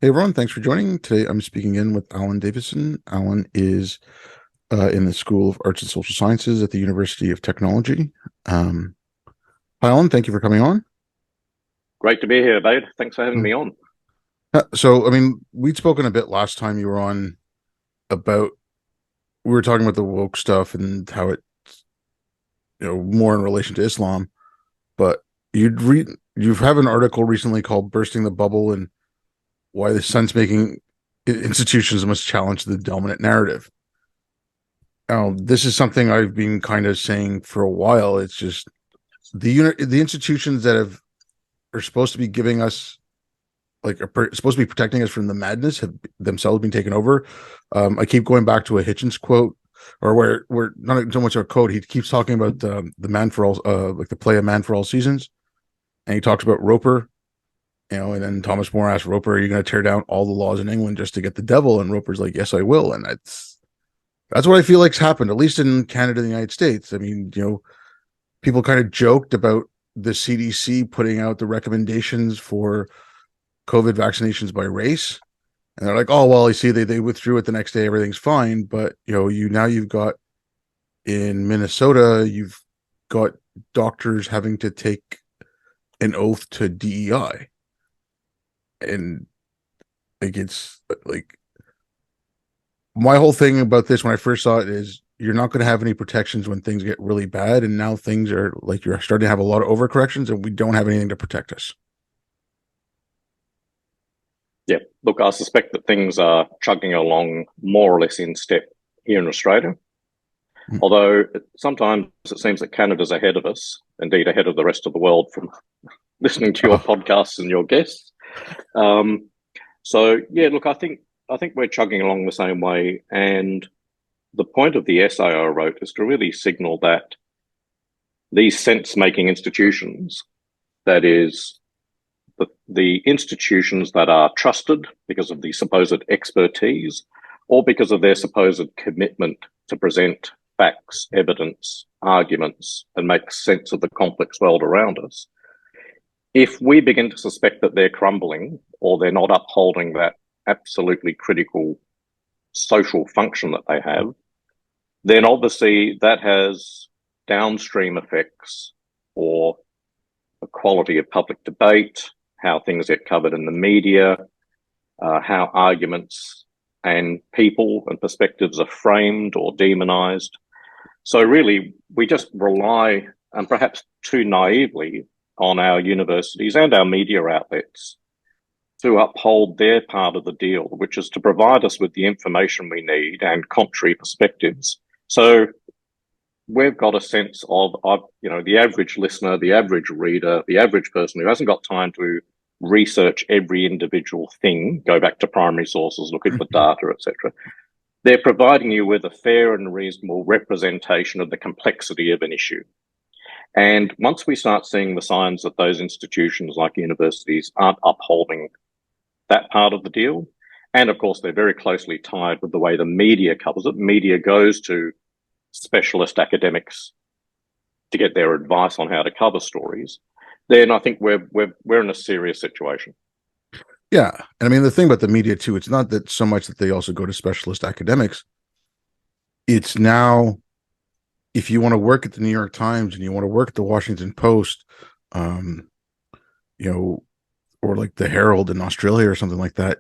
Hey everyone, thanks for joining. Today I'm speaking in with Alan Davison. Alan is in the School of Arts and Social Sciences at the University of Technology. Um, Hi Alan, thank you for coming on. Great to be here, Bade. Thanks for having me on. We'd spoken a bit last time you were on about we were talking about the woke stuff and how it, more in relation to Islam. But you have an article recently called "Bursting the Bubble" and why the sense making institutions must challenge the dominant narrative. This is something I've been kind of saying for a while. It's just the institutions that have are supposed to be giving us supposed to be protecting us from the madness have themselves been taken over. I keep going back to a Hitchens quote, or where not so much a quote. He keeps talking about the man for all, like the play "A Man for All Seasons," and he talks about Roper. And then Thomas More asked Roper, "Are you going to tear down all the laws in England just to get the devil?" And Roper's like, "Yes, I will." And that's what I feel like's happened, at least in Canada and the United States. I mean, people kind of joked about the CDC putting out the recommendations for COVID vaccinations by race. And they're like, "Oh, well, you see, they withdrew it the next day, everything's fine." But you've got in Minnesota, you've got doctors having to take an oath to DEI. And it's like my whole thing about this when I first saw it is you're not going to have any protections when things get really bad. And now things are like you're starting to have a lot of overcorrections and we don't have anything to protect us. Yeah, look, I suspect that things are chugging along more or less in step here in Australia. Mm. Although sometimes it seems that Canada's ahead of us, indeed ahead of the rest of the world from listening to your Oh, podcasts and your guests. Um, so yeah, look, I think we're chugging along the same way, and the point of the essay I wrote is to really signal that these sense-making institutions, that is the institutions that are trusted because of the supposed expertise or because of their supposed commitment to present facts, evidence, arguments, and make sense of the complex world around us. If we begin to suspect that they're crumbling or they're not upholding that absolutely critical social function that they have, then obviously that has downstream effects for the quality of public debate, how things get covered in the media, how arguments and people and perspectives are framed or demonized. So really, we just rely, and perhaps too naively, on our universities and our media outlets to uphold their part of the deal, which is to provide us with the information we need and contrary perspectives. So we've got a sense of, the average listener, the average reader, the average person who hasn't got time to research every individual thing, go back to primary sources, look at the data, etc. They're providing you with a fair and reasonable representation of the complexity of an issue. And once we start seeing the signs that those institutions like universities aren't upholding that part of the deal, and of course, they're very closely tied with the way the media covers it. Media goes to specialist academics to get their advice on how to cover stories, then I think we're in a serious situation. yeah. And I mean, the thing about the media too, it's not that so much that they also go to specialist academics. It's now, if you want to work at the New York Times and you want to work at the Washington Post, um, you know, or like the Herald in Australia or something like that,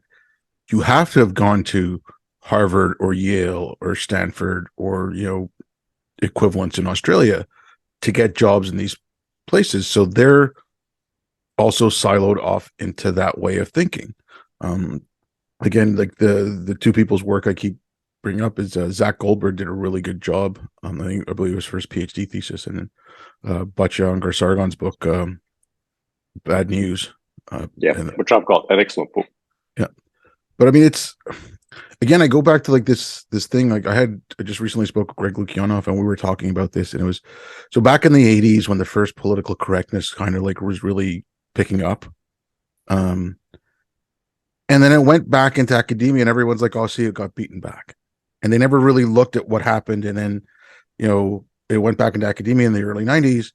you have to have gone to Harvard or Yale or Stanford or, equivalents in Australia to get jobs in these places. So they're also siloed off into that way of thinking. Um, Again, like the two people's work I keep bringing up is Zach Goldberg did a really good job. I believe it was for his PhD thesis, and then Batya Ungar Sargon's book, Bad News. Yeah, And which I've got an excellent book. yeah, but I mean, it's again, I go back to like this thing. Like I just recently spoke with Greg Lukianoff, and we were talking about this, and it was so back in the '80s when the first political correctness kind of like was really picking up. Um, And then it went back into academia, and everyone's like, "Oh, see, it got beaten back," and they never really looked at what happened. And then, it went back into academia in the early '90s.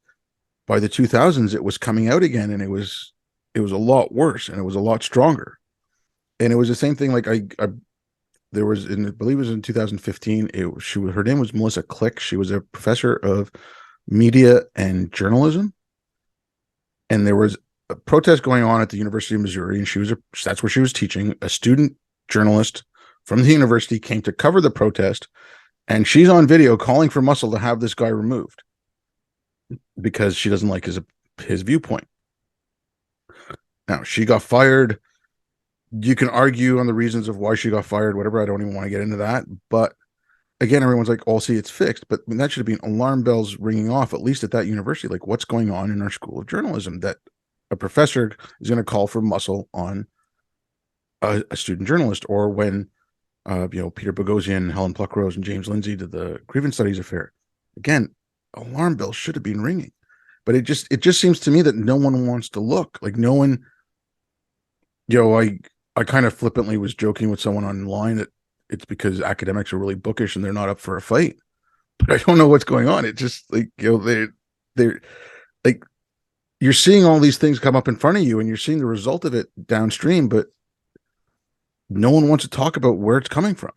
By the 2000s, it was coming out again, and it was a lot worse, and it was a lot stronger. And it was the same thing. Like I there was in, I believe it was in 2015. Her name was Melissa Click. She was a professor of media and journalism, and there was a protest going on at the University of Missouri, and that's where she was teaching. A student journalist from the university came to cover the protest, and she's on video calling for Muscle to have this guy removed because she doesn't like his viewpoint. Now she got fired. You can argue on the reasons of why she got fired, whatever. I don't even want to get into that. But again, everyone's like, "Oh, see, it's fixed." But I mean, that should have been alarm bells ringing off, at least at that university. Like, what's going on in our school of journalism that a professor is going to call for muscle on a student journalist, or when Peter Boghossian, Helen Pluckrose, and James Lindsay did the grievance studies affair. Again, alarm bells should have been ringing, but it just seems to me that no one wants to look. Like no one, I kind of flippantly was joking with someone online that it's because academics are really bookish and they're not up for a fight. But I don't know what's going on. It's just like they're like you're seeing all these things come up in front of you and you're seeing the result of it downstream, but no one wants to talk about where it's coming from.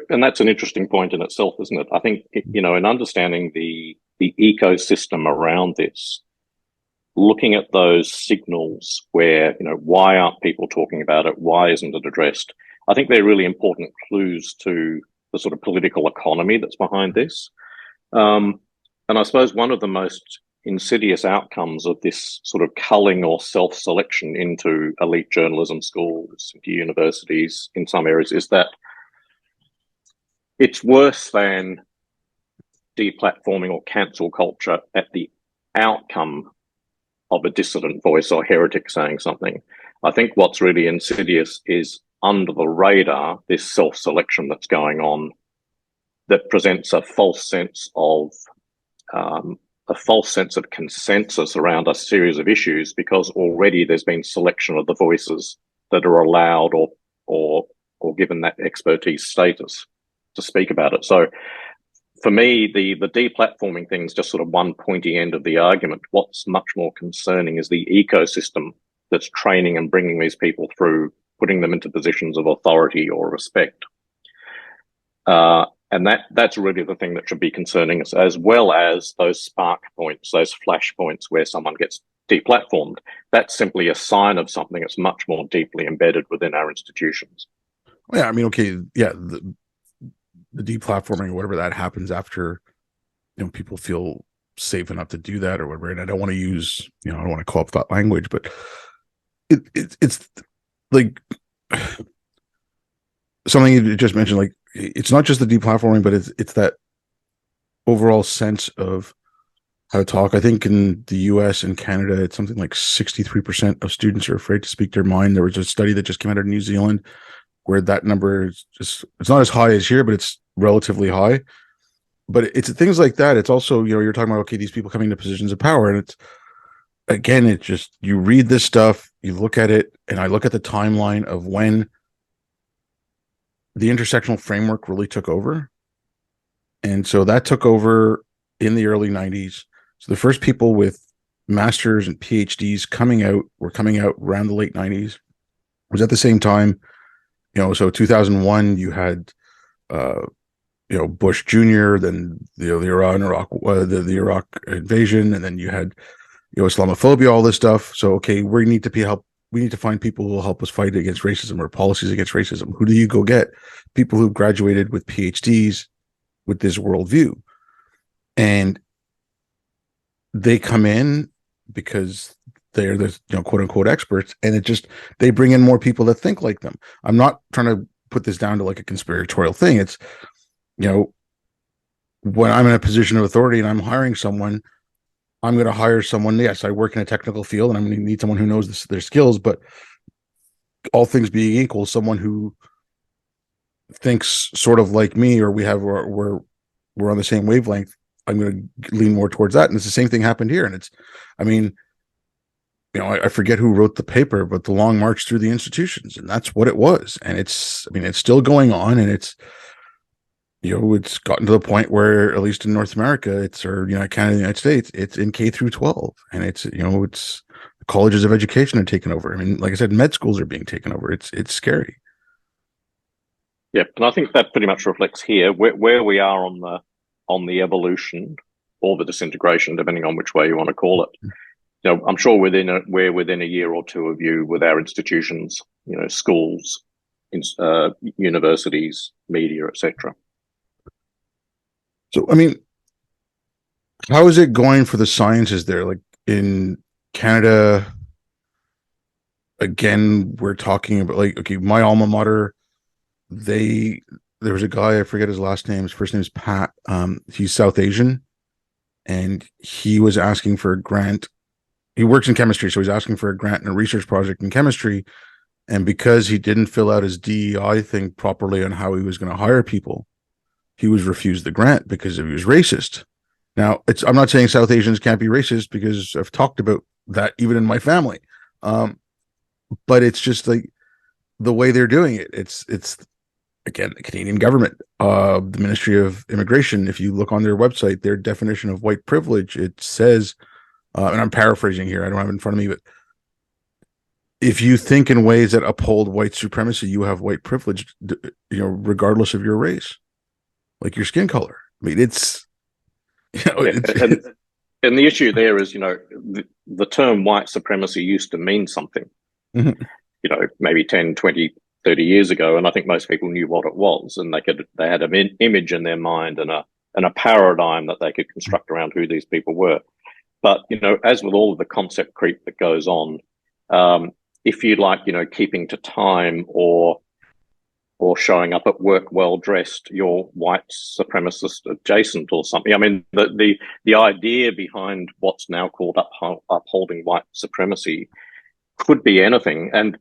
And that's an interesting point in itself, isn't it? I think, in understanding the ecosystem around this, looking at those signals where, why aren't people talking about it? Why isn't it addressed? I think they're really important clues to the sort of political economy that's behind this. And I suppose one of the most insidious outcomes of this sort of culling or self-selection into elite journalism schools, into universities in some areas, is that it's worse than deplatforming or cancel culture at the outcome of a dissident voice or heretic saying something. I think what's really insidious is under the radar, this self-selection that's going on that presents a false sense of consensus around a series of issues, because already there's been selection of the voices that are allowed or given that expertise status to speak about it. So for me, the deplatforming thing is just sort of one pointy end of the argument. What's much more concerning is the ecosystem that's training and bringing these people through, putting them into positions of authority or respect. And that's really the thing that should be concerning us, as well as those spark points, those flash points where someone gets deplatformed. That's simply a sign of something that's much more deeply embedded within our institutions. Well, yeah, I mean, okay, yeah, the deplatforming or whatever that happens after people feel safe enough to do that or whatever. And I don't want to use I don't want to call up that language, but it's like something you just mentioned. Like it's not just the deplatforming, but it's that overall sense of how to talk. I think in the US and Canada, it's something like 63% of students are afraid to speak their mind. There was a study that just came out of New Zealand where that number is it's not as high as here, but it's relatively high. But it's things like that. It's also, you're talking about, okay, these people coming to positions of power. And it's, again, it's just, you read this stuff, you look at it, and I look at the timeline of when the intersectional framework really took over. And so that took over in the early 90s. So the first people with masters and PhDs were coming out around the late 90s. It was at the same time, so 2001, you had, Bush Jr., then the Iraq invasion, and then you had, Islamophobia, all this stuff. So, okay, we need to find people who will help us fight against racism or policies against racism. Who do you go get? People who graduated with PhDs with this worldview. And they come in because they're the quote unquote experts, and they bring in more people that think like them. I'm not trying to put this down to like a conspiratorial thing. It's when I'm in a position of authority and I'm hiring someone, I'm going to hire someone. Yes, I work in a technical field, and I'm going to need someone who knows their skills. But all things being equal, someone who thinks sort of like me, or we're on the same wavelength, I'm going to lean more towards that. And it's the same thing happened here. And it's, I mean, I forget who wrote the paper, but the long march through the institutions, and that's what it was. And it's still going on, and it's gotten to the point where, at least in North America, Canada, the United States, it's in K through 12, and it's colleges of education are taken over. I mean, like I said, med schools are being taken over. It's scary. Yeah, and I think that pretty much reflects here where we are on the evolution or the disintegration, depending on which way you want to call it. You know, I'm sure we're within a year or two of you with our institutions, you know, schools, universities, media, etc. So, I mean, how is it going for the sciences there? Like in Canada, again, we're talking about like, okay, my alma mater, they, there was a guy, I forget his last name, his first name is Pat. He's South Asian, and he was asking for a grant. He works in chemistry, so he's asking for a grant in a research project in chemistry. And because he didn't fill out his DEI thing properly on how he was going to hire people, he was refused the grant because he was racist. Now, I'm not saying South Asians can't be racist because I've talked about that even in my family. But it's just like the way they're doing it. It's again, the Canadian government, the Ministry of Immigration. If you look on their website, their definition of white privilege, it says, and I'm paraphrasing here, I don't have it in front of me, but if you think in ways that uphold white supremacy, you have white privilege, you know, regardless of your race, like your skin color. I mean, it's, you know, Yeah, and the issue there is, you know, the term white supremacy used to mean something, mm-hmm. you know, maybe 10, 20, 30 years ago. And I think most people knew what it was, and they had an image in their mind and a paradigm that they could construct around who these people were. But, you know, as with all of the concept creep that goes on, if you like, you know, keeping to time or showing up at work well dressed, you're white supremacist adjacent or something. I mean, the idea behind what's now called upholding white supremacy could be anything, and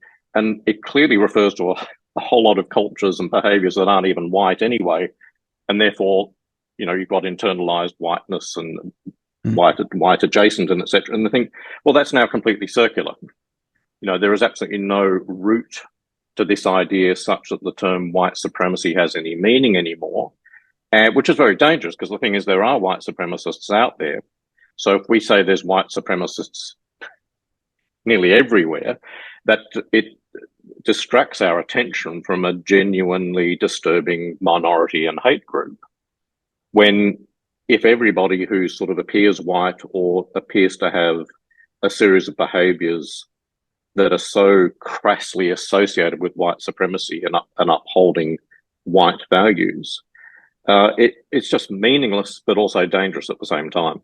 it clearly refers to a whole lot of cultures and behaviours that aren't even white anyway, and therefore, you know, you've got internalized whiteness and white adjacent and etc. And I think, well, that's now completely circular. You know, there is absolutely no root to this idea such that the term white supremacy has any meaning anymore, which is very dangerous, because the thing is, there are white supremacists out there. So if we say there's white supremacists nearly everywhere, that it distracts our attention from a genuinely disturbing minority and hate group. When if everybody who sort of appears white or appears to have a series of behaviours that are so crassly associated with white supremacy and upholding white values, it's just meaningless, but also dangerous at the same time.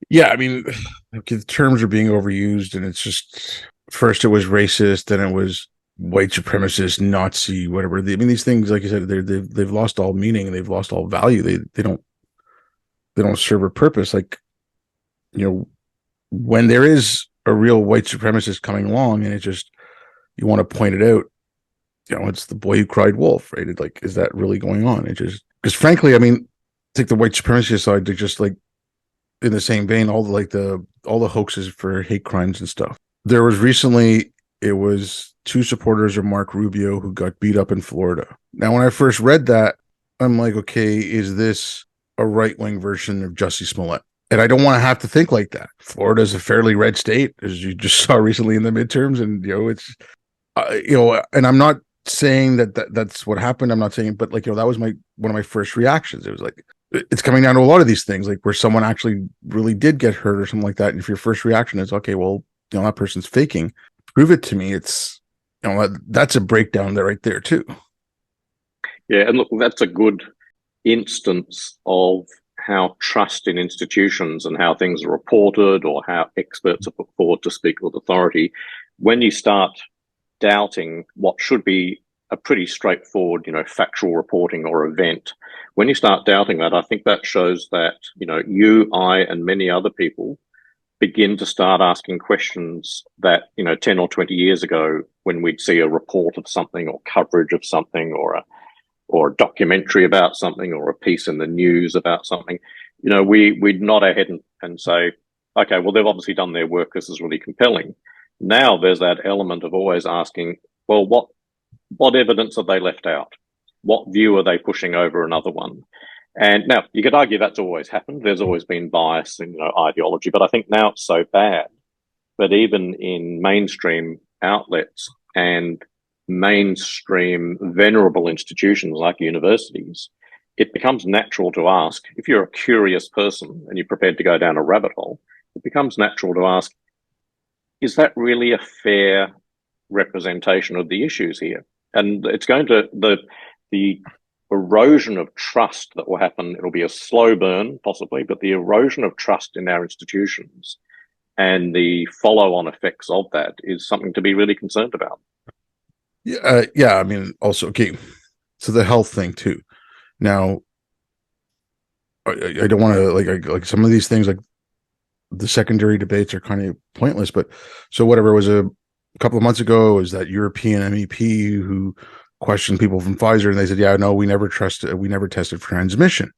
Yeah, I mean, the terms are being overused, and it's just, first it was racist, then it was white supremacist, Nazi, whatever. I mean, these things, like you said, they've lost all meaning, they've lost all value. They don't serve a purpose. Like, you know, when there is a real white supremacist coming along, and it just, you want to point it out, you know, it's the boy who cried wolf, right? It, like, is that really going on? It just, because frankly, I mean, take the white supremacy aside, they're just like, in the same vein, all the hoaxes for hate crimes and stuff. There was recently, it was two supporters of Mark Rubio who got beat up in Florida. Now, when I first read that, I'm like, okay, is this a right-wing version of Jussie Smollett? And I don't want to have to think like that. Florida is a fairly red state, as you just saw recently in the midterms, and you know, it's you know, and I'm not saying that's what happened. I'm not saying, but like, you know, that was one of my first reactions. It was like, it's coming down to a lot of these things, like where someone actually really did get hurt or something like that. And if your first reaction is, okay, well, you know, that person's faking, prove it to me. It's, you know, that's a breakdown there right there too. Yeah, and look, that's a good instance of how trust in institutions and how things are reported or how experts are put forward to speak with authority, when you start doubting what should be a pretty straightforward, you know, factual reporting or event, when you start doubting that, I think that shows that, you know, you, I, and many other people begin to start asking questions that, you know, 10 or 20 years ago, when we'd see a report of something or coverage of something or a documentary about something or a piece in the news about something, you know, we'd nod our head and say, okay, well, they've obviously done their work. This is really compelling. Now there's that element of always asking, well, what evidence have they left out? What view are they pushing over another one? And now you could argue that's always happened. There's always been bias and ideology, but I think now it's so bad that even in mainstream outlets and mainstream venerable institutions like universities, it becomes natural to ask, if you're a curious person and you're prepared to go down a rabbit hole, it becomes natural to ask, is that really a fair representation of the issues here? And it's going to, the erosion of trust that will happen, it'll be a slow burn possibly, but the erosion of trust in our institutions and the follow-on effects of that is something to be really concerned about. Yeah. I mean, also, okay, so the health thing too. Now, I don't want to like some of these things, like the secondary debates are kind of pointless, but so whatever, it was a couple of months ago, was that European MEP who questioned people from Pfizer, and they said, yeah, no, we never tested for transmission.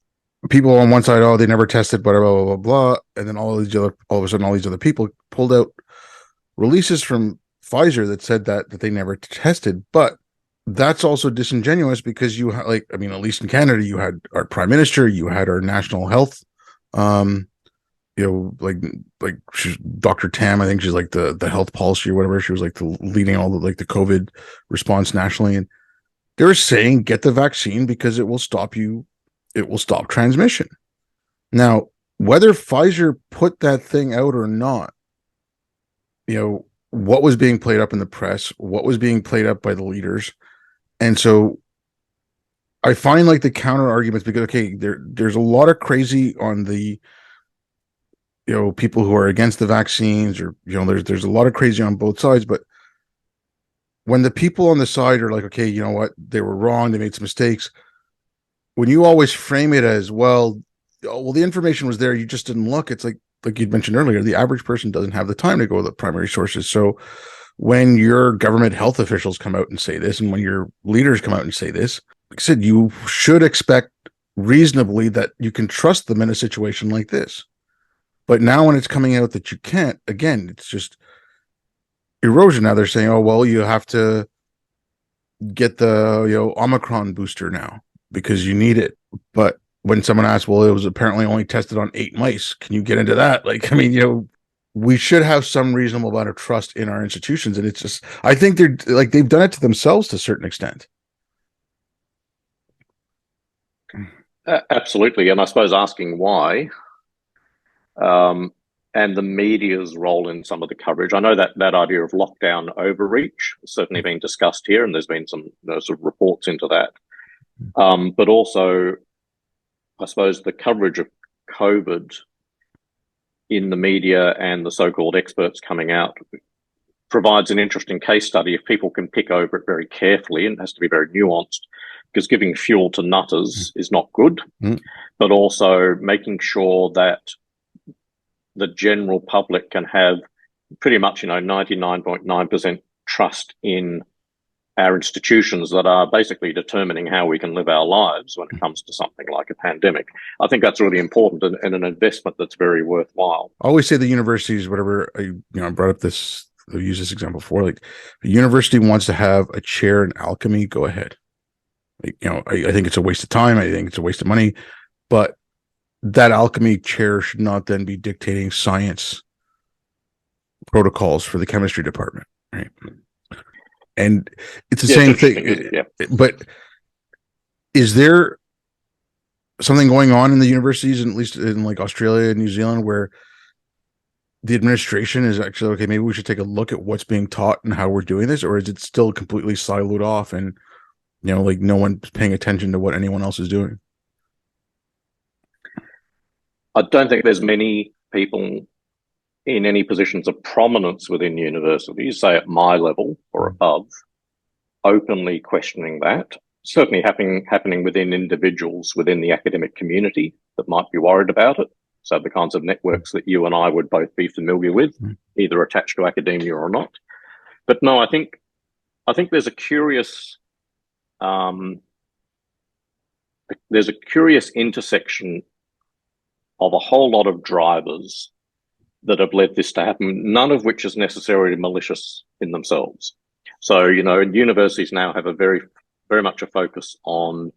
People on one side, oh, they never tested, blah, blah, blah, blah, blah. And then all of a sudden, all these other people pulled out releases from Pfizer that said that they never tested. But that's also disingenuous, because you like, I mean, at least in Canada, you had our prime minister, you had our national health, like she's Dr. Tam, I think she's like the health policy or whatever. She was like leading all the COVID response nationally, and they were saying get the vaccine because it will stop transmission. Now, whether Pfizer put that thing out or not, what was being played up in the press, what was being played up by the leaders. And so I find like the counter arguments, because, okay, there's a lot of crazy on the, people who are against the vaccines, or, there's a lot of crazy on both sides. But when the people on the side are like, okay, you know what, they were wrong, they made some mistakes. When you always frame it as, well, the information was there, you just didn't look. It's like you'd mentioned earlier, the average person doesn't have the time to go to the primary sources. So when your government health officials come out and say this, and when your leaders come out and say this, like I said, you should expect reasonably that you can trust them in a situation like this. But now when it's coming out that you can't, again, it's just erosion. Now they're saying, oh, well, you have to get the Omicron booster now because you need it. But when someone asks, well, it was apparently only tested on 8 mice, can you get into that? Like, I mean, we should have some reasonable amount of trust in our institutions. And it's just, I think they've done it to themselves to a certain extent. Absolutely. And I suppose asking why, and the media's role in some of the coverage. I know that idea of lockdown overreach has certainly been discussed here, and there's been some sort of reports into that. But also, I suppose the coverage of COVID in the media and the so-called experts coming out provides an interesting case study if people can pick over it very carefully, and it has to be very nuanced, because giving fuel to nutters is not good, but also making sure that the general public can have pretty much 99.9% trust in our institutions that are basically determining how we can live our lives when it comes to something like a pandemic. I think that's really important, and an investment that's very worthwhile. I always say the universities, whatever, I brought up this, I'll use this example before, like a university wants to have a chair in alchemy, go ahead. Like, I think it's a waste of time. I think it's a waste of money, but that alchemy chair should not then be dictating science protocols for the chemistry department, right? And it's the same thing. Yeah. But is there something going on in the universities, and at least in like Australia and New Zealand, where the administration is actually, okay, maybe we should take a look at what's being taught and how we're doing this? Or is it still completely siloed off, and like no one's paying attention to what anyone else is doing? I don't think there's many people in any positions of prominence within universities, say at my level or above, openly questioning that. Certainly happening within individuals within the academic community that might be worried about it. So the kinds of networks that you and I would both be familiar with, either attached to academia or not. But no, I think there's a curious intersection of a whole lot of drivers that have led this to happen, none of which is necessarily malicious in themselves. So, universities now have a very, very much a focus on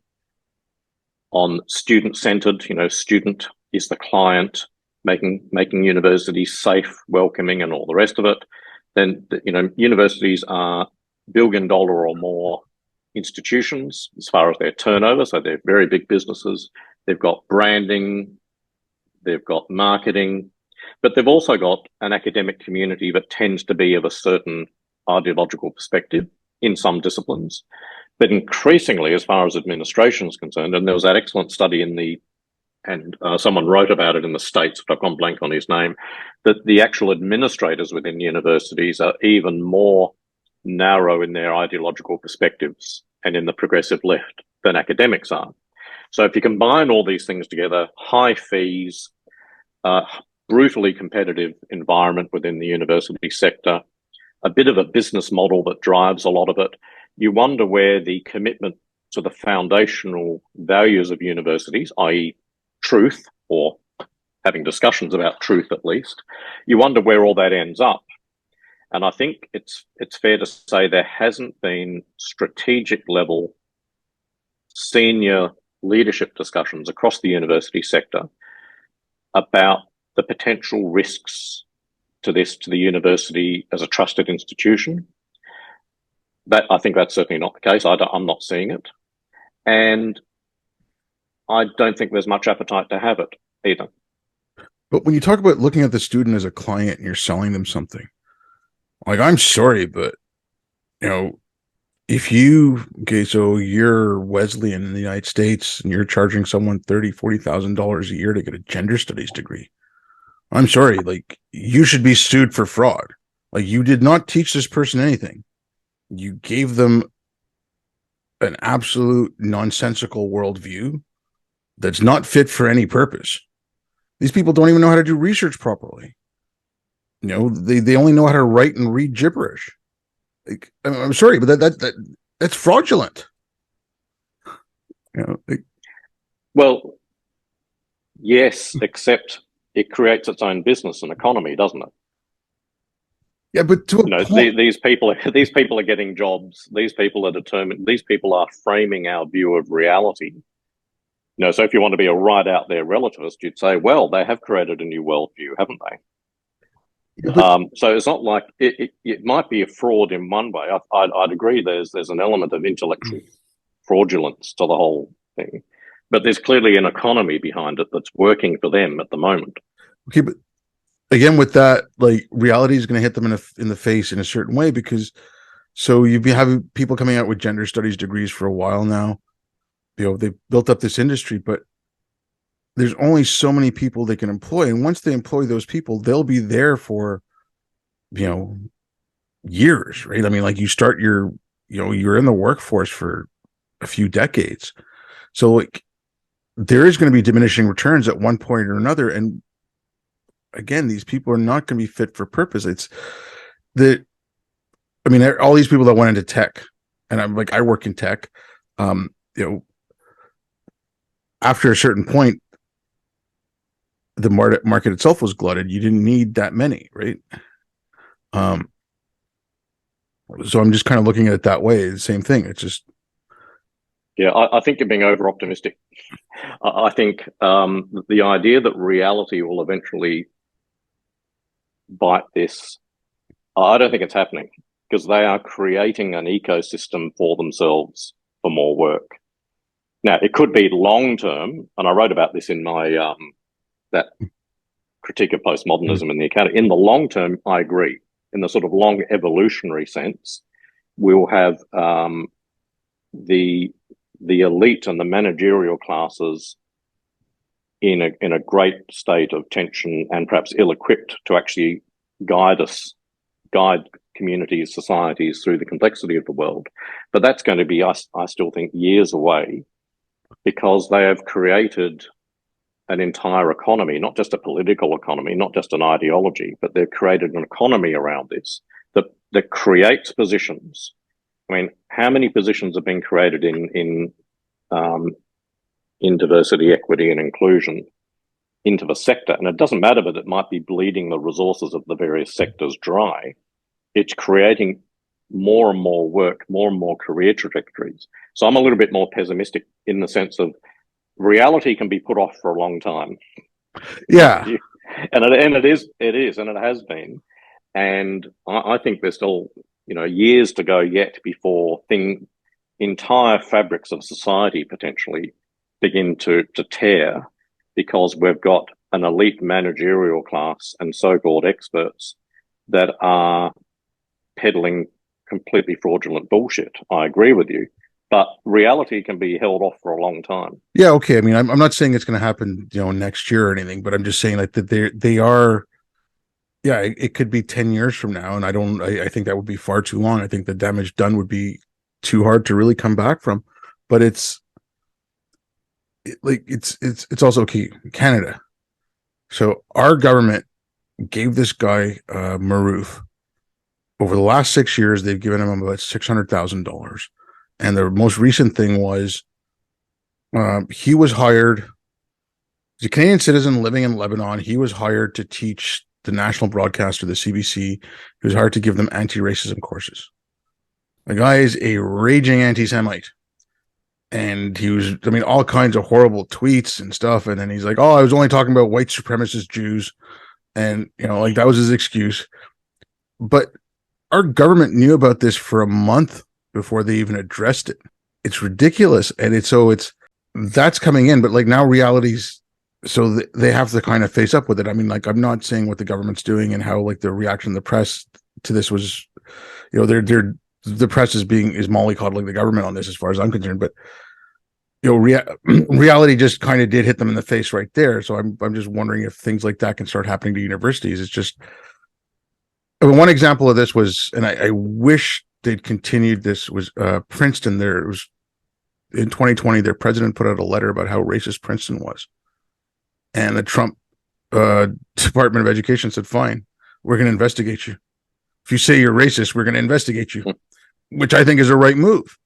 on student-centered, student is the client, making universities safe, welcoming, and all the rest of it, then universities are billion-dollar or more institutions as far as their turnover. So they're very big businesses. They've got branding, they've got marketing, but they've also got an academic community that tends to be of a certain ideological perspective in some disciplines. But increasingly, as far as administration is concerned, and there was that excellent study and someone wrote about it in the States, but I've gone blank on his name, that the actual administrators within universities are even more narrow in their ideological perspectives and in the progressive left than academics are. So if you combine all these things together, high fees, brutally competitive environment within the university sector, a bit of a business model that drives a lot of it, you wonder where the commitment to the foundational values of universities, i.e. truth, or having discussions about truth at least, you wonder where all that ends up. And I think it's fair to say there hasn't been strategic level senior leadership discussions across the university sector about the potential risks to the university as a trusted institution. That, I think that's certainly not the case. I'm not seeing it. And I don't think there's much appetite to have it either. But when you talk about looking at the student as a client and you're selling them something, like, I'm sorry, but if so you're Wesleyan in the United States and you're charging someone $30,000-$40,000 a year to get a gender studies degree, I'm sorry, like, you should be sued for fraud. Like, you did not teach this person anything. You gave them an absolute nonsensical worldview that's not fit for any purpose. These people don't even know how to do research properly. They only know how to write and read gibberish. Like, I'm sorry, but that's fraudulent. Well, yes, except it creates its own business and economy, doesn't it? Yeah, but to a point, these people are getting jobs. These people are determined. These people are framing our view of reality. So if you want to be a right out there relativist, you'd say, well, they have created a new worldview, haven't they? So it's not like it might be a fraud in one way. I'd agree. There's an element of intellectual fraudulence to the whole thing, but there's clearly an economy behind it that's working for them at the moment. Okay, but again, with that, like, reality is going to hit them in the face in a certain way, because so you've been having people coming out with gender studies degrees for a while now. They've built up this industry, but there's only so many people they can employ, and once they employ those people, they'll be there for years, right? I mean, like, you start you're in the workforce for a few decades, so, like, there is going to be diminishing returns at one point or another. And again, these people are not going to be fit for purpose. All these people that went into tech, and I work in tech, after a certain point, the market itself was glutted. You didn't need that many, right? So I'm just kind of looking at it that way. The same thing. It's just, yeah, I think you're being over optimistic. I think the idea that reality will eventually bite this, I don't think it's happening, because they are creating an ecosystem for themselves for more work. Now, it could be long term, and I wrote about this in my that critique of postmodernism in the academy. In the long term, I agree. In the sort of long evolutionary sense, we'll have the elite and the managerial classes in a great state of tension and perhaps ill-equipped to actually guide communities, societies through the complexity of the world. But that's going to be, I still think, years away, because they have created an entire economy, not just a political economy, not just an ideology, but they've created an economy around this that creates positions. I mean, how many positions have been created in diversity, equity, and inclusion into the sector? And it doesn't matter that it might be bleeding the resources of the various sectors dry. It's creating more and more work, more and more career trajectories. So I'm a little bit more pessimistic in the sense of reality can be put off for a long time. Yeah. And it has been. And I think there's still, years to go yet before entire fabrics of society potentially begin to tear, because we've got an elite managerial class and so-called experts that are peddling completely fraudulent bullshit. I agree with you, but reality can be held off for a long time. Yeah. Okay. I mean, I'm not saying it's going to happen, next year or anything, but I'm just saying like that they are. Yeah, it could be 10 years from now, and I think that would be far too long. I think the damage done would be too hard to really come back from. But it's also okay. Canada. So our government gave this guy Maroof. Over the last 6 years, they've given him about $600,000, and the most recent thing was he was hired. He's a Canadian citizen living in Lebanon. He was hired to teach the national broadcaster, the CBC. He was hired to give them anti-racism courses. The guy is a raging anti-Semite. And he was, I mean, all kinds of horrible tweets and stuff. And then he's like, oh, I was only talking about white supremacist Jews. And, like that was his excuse. But our government knew about this for a month before they even addressed it. It's ridiculous. And that's coming in. But like now reality's, so they have to kind of face up with it. I mean, like, I'm not saying what the government's doing and how like the reaction of the press to this was, the press is mollycoddling the government on this as far as I'm concerned. But reality just kind of did hit them in the face right there. So I'm just wondering if things like that can start happening to universities. It's just, I mean, one example of this was, and I wish they'd continued this, was Princeton. There was in 2020, their president put out a letter about how racist Princeton was, and the Trump Department of Education said, "Fine, we're going to investigate you. If you say you're racist, we're going to investigate you," which I think is a right move.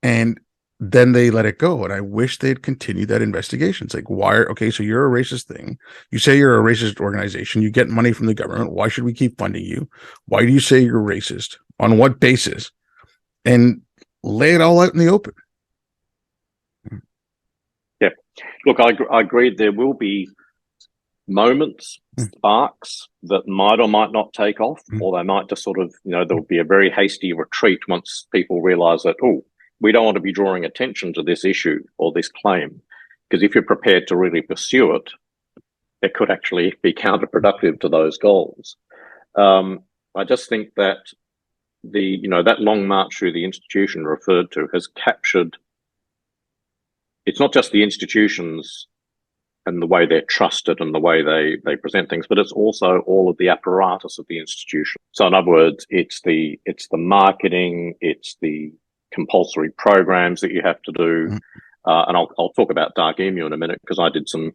And then they let it go. And I wish they'd continued that investigation. It's like, okay, so you're a racist thing. You say you're a racist organization. You get money from the government. Why should we keep funding you? Why do you say you're racist? On what basis? And lay it all out in the open. Yeah. Look, I agree. There will be moments, sparks that might or might not take off, or they might just sort of, there'll be a very hasty retreat once people realize that, oh, we don't want to be drawing attention to this issue or this claim, because if you're prepared to really pursue it, it could actually be counterproductive to those goals. I just think that that long march through the institution referred to has captured, it's not just the institutions and the way they're trusted and the way they present things, but it's also all of the apparatus of the institution. So in other words, it's the marketing, it's the compulsory programs that you have to do, and I'll talk about Dark Emu in a minute, because I did some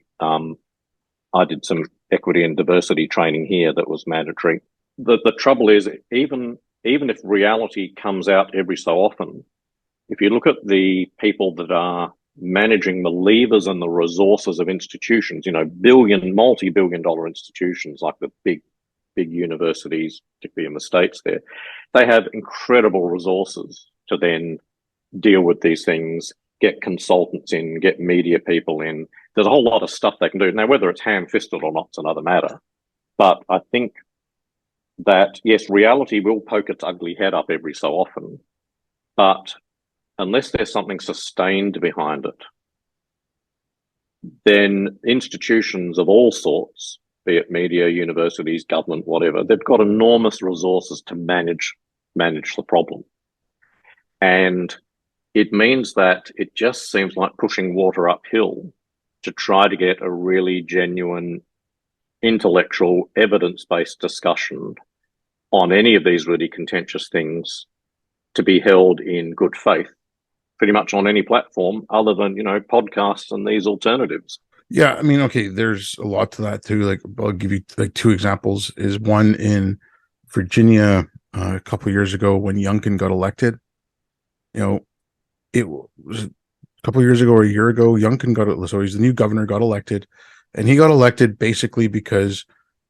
equity and diversity training here that was mandatory. The trouble is, even if reality comes out every so often, if you look at the people that are managing the levers and the resources of institutions, multi-billion-dollar institutions like the big universities, particularly in the States, they have incredible resources to then deal with these things, get consultants in, get media people in. There's a whole lot of stuff they can do. Now, whether it's ham-fisted or not is another matter. But I think that, yes, reality will poke its ugly head up every so often. But unless there's something sustained behind it, then institutions of all sorts, be it media, universities, government, whatever, they've got enormous resources to manage the problem. And it means that it just seems like pushing water uphill to try to get a really genuine intellectual, evidence-based discussion on any of these really contentious things to be held in good faith, pretty much on any platform other than, podcasts and these alternatives. Yeah, I mean, okay, there's a lot to that too. Like, I'll give you like two examples. Is one in Virginia a couple of years ago when Youngkin got elected. It was a couple of years ago or a year ago. Youngkin so he's the new governor, got elected, and he got elected basically because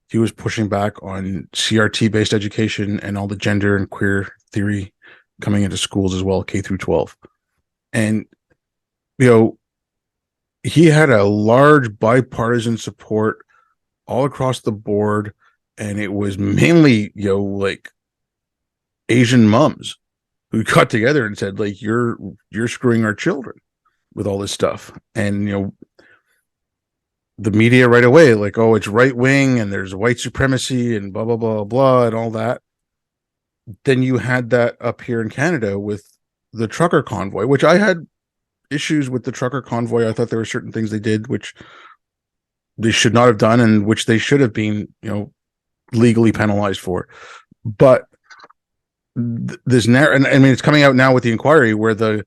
he was pushing back on CRT-based education and all the gender and queer theory coming into schools as well, K through 12. And he had a large bipartisan support all across the board, and it was mainly like Asian mums who got together and said like you're screwing our children with all this stuff. And the media right away like, oh, it's right wing and there's white supremacy and blah blah blah blah and all that. Then you had that up here in Canada with the trucker convoy, which I had issues with. The trucker convoy, I thought there were certain things they did which they should not have done and which they should have been legally penalized for. But this and I mean it's coming out now with the inquiry where there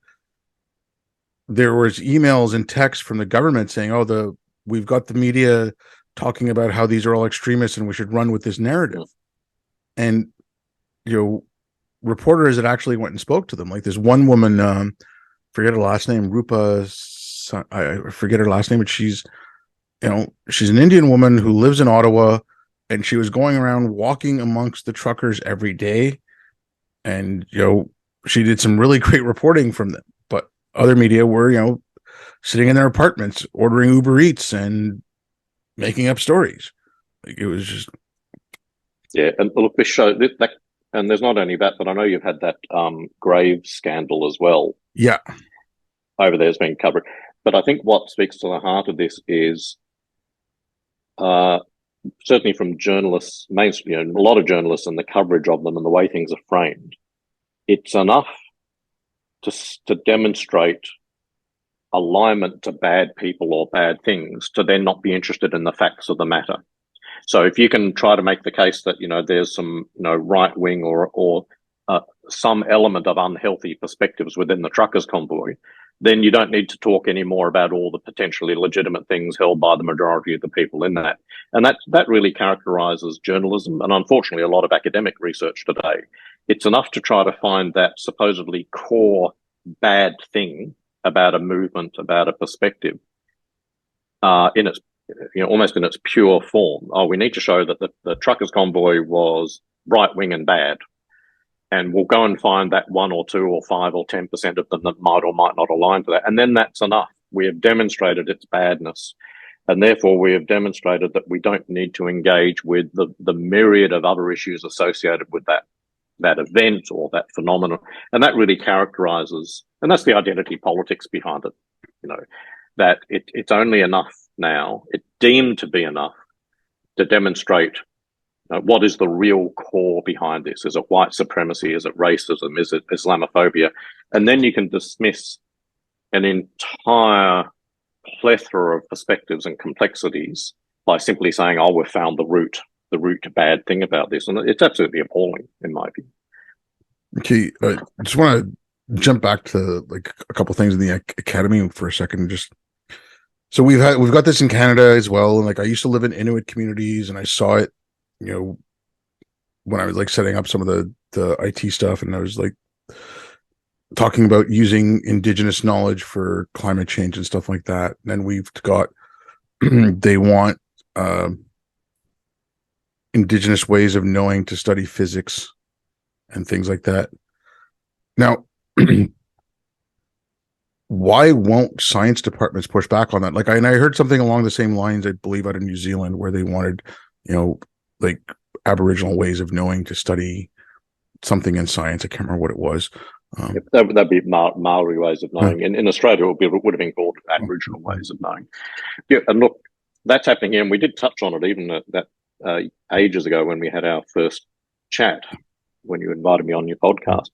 was emails and texts from the government saying, oh, we've got the media talking about how these are all extremists and we should run with this narrative. And reporters that actually went and spoke to them, like this one woman, forget her last name, Rupa, I forget her last name, but she's an Indian woman who lives in Ottawa, and she was going around walking amongst the truckers every day. And, she did some really great reporting from them, but other media were, sitting in their apartments, ordering Uber Eats and making up stories. Like, it was just. Yeah. And look, this show, that, and there's not only that, but I know you've had that grave scandal as well. Yeah. Over there has been covered. But I think what speaks to the heart of this is certainly from journalists, mainstream, a lot of journalists and the coverage of them and the way things are framed. It's enough to demonstrate alignment to bad people or bad things to then not be interested in the facts of the matter. So if you can try to make the case that there's some right wing or some element of unhealthy perspectives within the truckers' convoy, then you don't need to talk anymore about all the potentially legitimate things held by the majority of the people in that. And that really characterizes journalism and unfortunately a lot of academic research today. It's enough to try to find that supposedly core bad thing about a movement, about a perspective, in its almost in its pure form. Oh, we need to show that the truckers' convoy was right wing and bad. And we'll go and find that 1 or 2 or 5 or 10% of them that might or might not align to that. And then that's enough. We have demonstrated its badness. And therefore, we have demonstrated that we don't need to engage with the myriad of other issues associated with that event or that phenomenon. And that really characterizes, and that's the identity politics behind it, that it's only enough now, it's deemed to be enough to demonstrate what is the real core behind this? Is it white supremacy? Is it racism? Is it Islamophobia? And then you can dismiss an entire plethora of perspectives and complexities by simply saying, oh, we've found the root bad thing about this. And it's absolutely appalling, in my view. Okay, I just want to jump back to like a couple things in the academy for a second. Just so we've got this in Canada as well, and like I used to live in Inuit communities, and I saw it, when I was like setting up some of the IT stuff, and I was like talking about using Indigenous knowledge for climate change and stuff like that. And then we've got they want Indigenous ways of knowing to study physics and things like that. Now, why won't science departments push back on that? Like, I heard something along the same lines, I believe, out of New Zealand, where they wanted, like Aboriginal ways of knowing to study something in science. I can't remember what it was. That'd be Maori ways of knowing. In Australia, it would have been called Aboriginal ways of knowing. Yeah, and look, that's happening here, and we did touch on it even ages ago when we had our first chat, when you invited me on your podcast.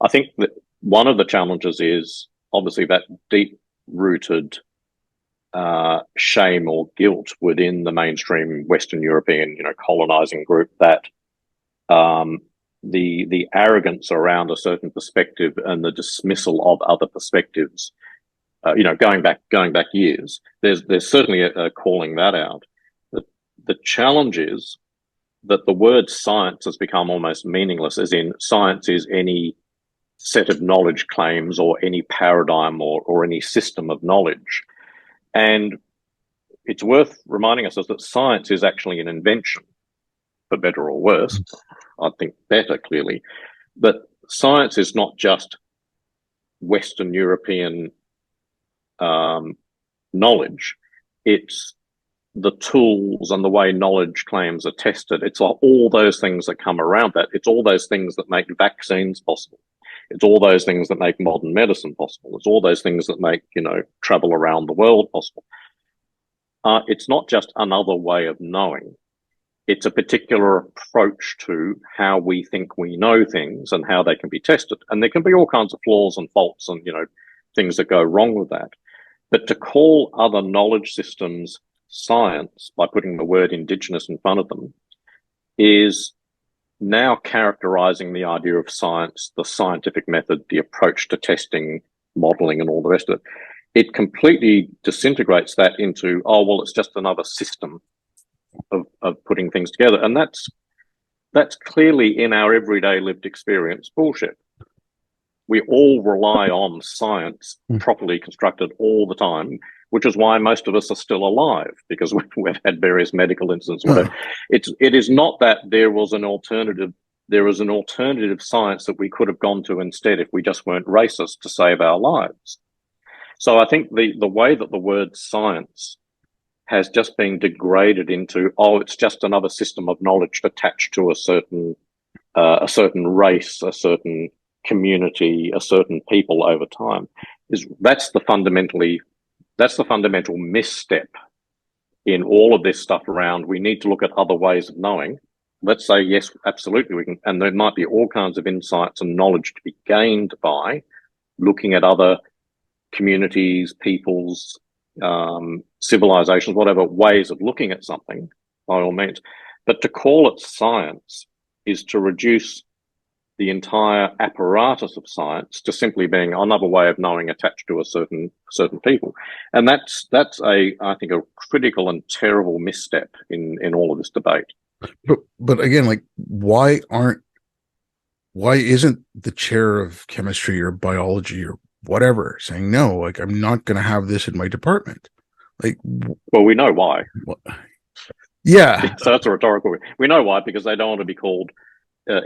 I think that one of the challenges is obviously that deep-rooted shame or guilt within the mainstream Western European, colonizing group that the arrogance around a certain perspective and the dismissal of other perspectives, going back years, there's certainly a calling that out. The challenge is that the word science has become almost meaningless, as in science is any set of knowledge claims or any paradigm or any system of knowledge. And it's worth reminding ourselves that science is actually an invention, for better or worse. I think better, clearly. But science is not just Western European knowledge. It's the tools and the way knowledge claims are tested. It's all those things that come around that. It's all those things that make vaccines possible. It's all those things that make modern medicine possible. It's all those things that make, travel around the world possible. It's not just another way of knowing. It's a particular approach to how we think we know things and how they can be tested. And there can be all kinds of flaws and faults and, things that go wrong with that. But to call other knowledge systems science by putting the word indigenous in front of them is now characterizing the idea of science, the scientific method, the approach to testing, modeling, and all the rest of it. It completely disintegrates that into, it's just another system of putting things together. And that's clearly in our everyday lived experience bullshit. We all rely on science properly constructed all the time, which is why most of us are still alive, because we've had various medical incidents. Whatever. It is not that there was an alternative. There was an alternative science that we could have gone to instead if we just weren't racist to save our lives. So I think the way that the word science has just been degraded into, it's just another system of knowledge attached to a certain race, a certain community, a certain people over time, that's the fundamental misstep in all of this stuff around. We need to look at other ways of knowing. Let's say, yes, absolutely, we can, and there might be all kinds of insights and knowledge to be gained by looking at other communities, peoples, civilizations, whatever ways of looking at something, by all means. But to call it science is to reduce the entire apparatus of science to simply being another way of knowing attached to a certain people. And that's I think a critical and terrible misstep in all of this debate. But again, like, why isn't the chair of chemistry or biology or whatever saying, no, like, I'm not going to have this in my department? Like, well, we know why. Yeah. So that's a rhetorical. We know why, because they don't want to be called,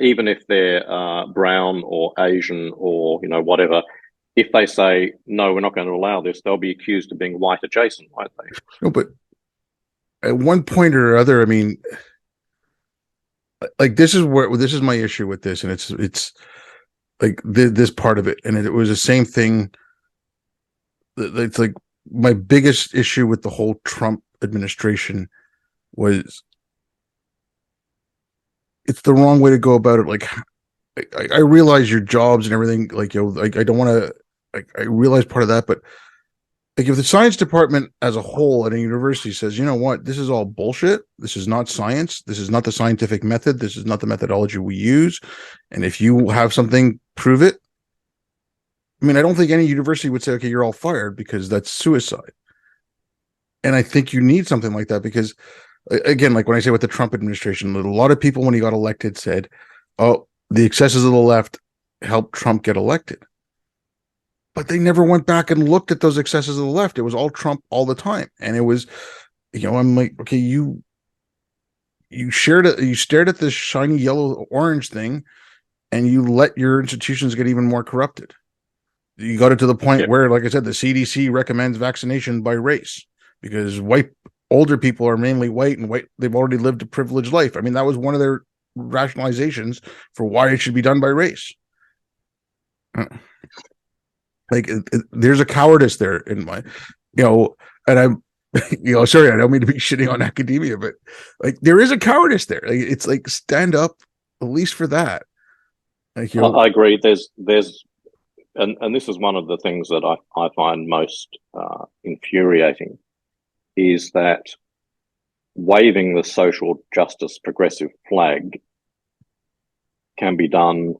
even if they're brown or Asian or whatever. If they say no, we're not going to allow this, they'll be accused of being white adjacent, won't they? No, but at one point or other, I mean, like, this is my issue with this, and it's like this part of it, and it was the same thing. It's like my biggest issue with the whole Trump administration was it's the wrong way to go about it. Like, I realize your jobs and everything, like, I don't want to, I realize part of that, but like, if the science department as a whole at a university says, you know what, this is all bullshit, this is not science, this is not the scientific method, this is not the methodology we use, and if you have something, prove it. I mean, I don't think any university would say, okay, you're all fired, because that's suicide. And I think you need something like that, because again, like when I say with the Trump administration, a lot of people when he got elected said, oh, the excesses of the left helped Trump get elected. But they never went back and looked at those excesses of the left. It was all Trump all the time. And it was, I'm like, okay, you stared at this shiny yellow orange thing, and you let your institutions get even more corrupted. You got it to the point where, like I said, the CDC recommends vaccination by race, because older people are mainly white, and they've already lived a privileged life. I mean, that was one of their rationalizations for why it should be done by race. Like, there's a cowardice there in my, and I'm, sorry, I don't mean to be shitting on academia, but like, there is a cowardice there. Like, it's like, stand up at least for that. Like, I agree. There's and this is one of the things that I find most infuriating, is that waving the social justice progressive flag can be done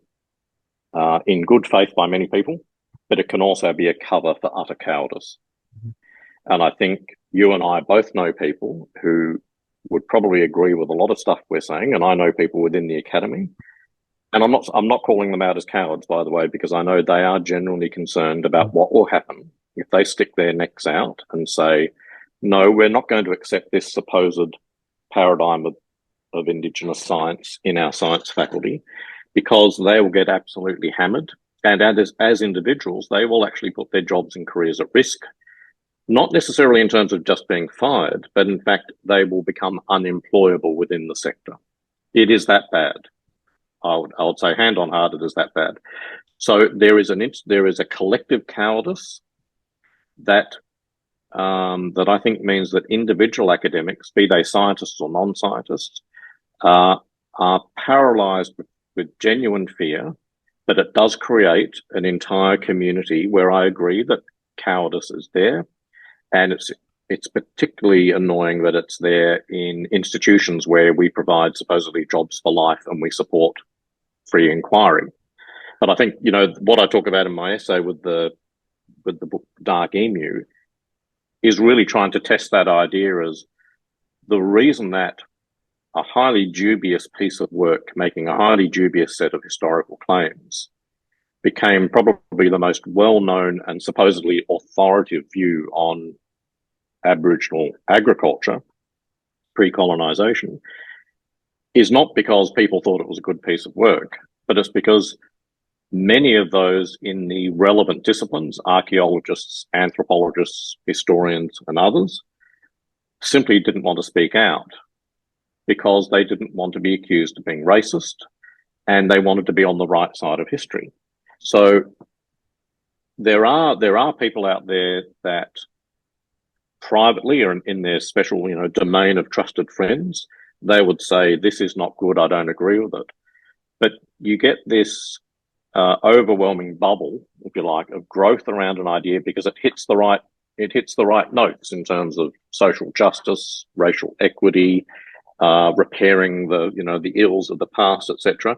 in good faith by many people, but it can also be a cover for utter cowardice. And I think you and I both know people who would probably agree with a lot of stuff we're saying, and I know people within the academy. And I'm not calling them out as cowards, by the way, because I know they are genuinely concerned about what will happen if they stick their necks out and say, no, we're not going to accept this supposed paradigm of Indigenous science in our science faculty, because they will get absolutely hammered. And as individuals, they will actually put their jobs and careers at risk. not necessarily in terms of just being fired, but in fact, they will become unemployable within the sector. It is that bad. I would say hand on heart, it is that bad. So there is a collective cowardice that that I think means that individual academics, be they scientists or non-scientists, are paralysed with genuine fear that it does create an entire community where I agree that cowardice is there, and it's particularly annoying that it's there in institutions where we provide supposedly jobs for life and we support free inquiry. But I think, you know, what I talk about in my essay with the book Dark Emu is really trying to test that idea as the reason that a highly dubious piece of work making a highly dubious set of historical claims became probably the most well-known and supposedly authoritative view on Aboriginal agriculture pre-colonisation is not because people thought it was a good piece of work, but it's because many of those in the relevant disciplines, archaeologists, anthropologists, historians, and others, simply didn't want to speak out because they didn't want to be accused of being racist and they wanted to be on the right side of history. So there are people out there that privately or in their special, you know, domain of trusted friends, they would say, this is not good, I don't agree with it. But you get this overwhelming bubble, if you like, of growth around an idea because it hits the right notes in terms of social justice, racial equity, repairing the ills of the past, etc.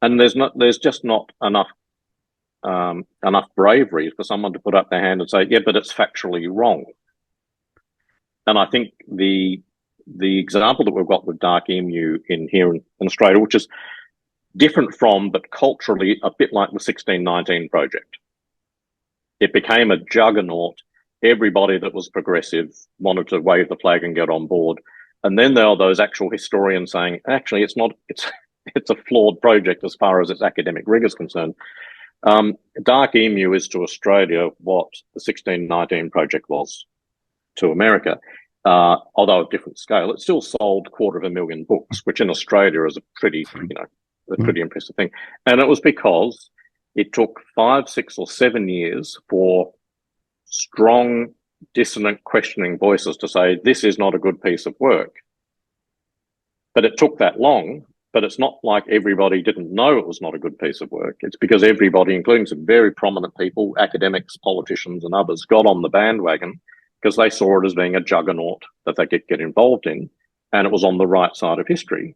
And there's just not enough bravery for someone to put up their hand and say, yeah, but it's factually wrong. And I think the example that we've got with Dark Emu here in Australia, which is different from, but culturally a bit like the 1619 project. It became a juggernaut. Everybody that was progressive wanted to wave the flag and get on board. And then there are those actual historians saying, actually, it's a flawed project as far as its academic rigor is concerned. Dark Emu is to Australia what the 1619 project was to America. Although at different scale, it still sold 250,000 books, which in Australia is a pretty impressive thing. And it was because it took 5, 6, or 7 years for strong, dissonant, questioning voices to say, this is not a good piece of work. But it took that long, but it's not like everybody didn't know it was not a good piece of work. It's because everybody, including some very prominent people, academics, politicians, and others, got on the bandwagon because they saw it as being a juggernaut that they could get involved in, and it was on the right side of history.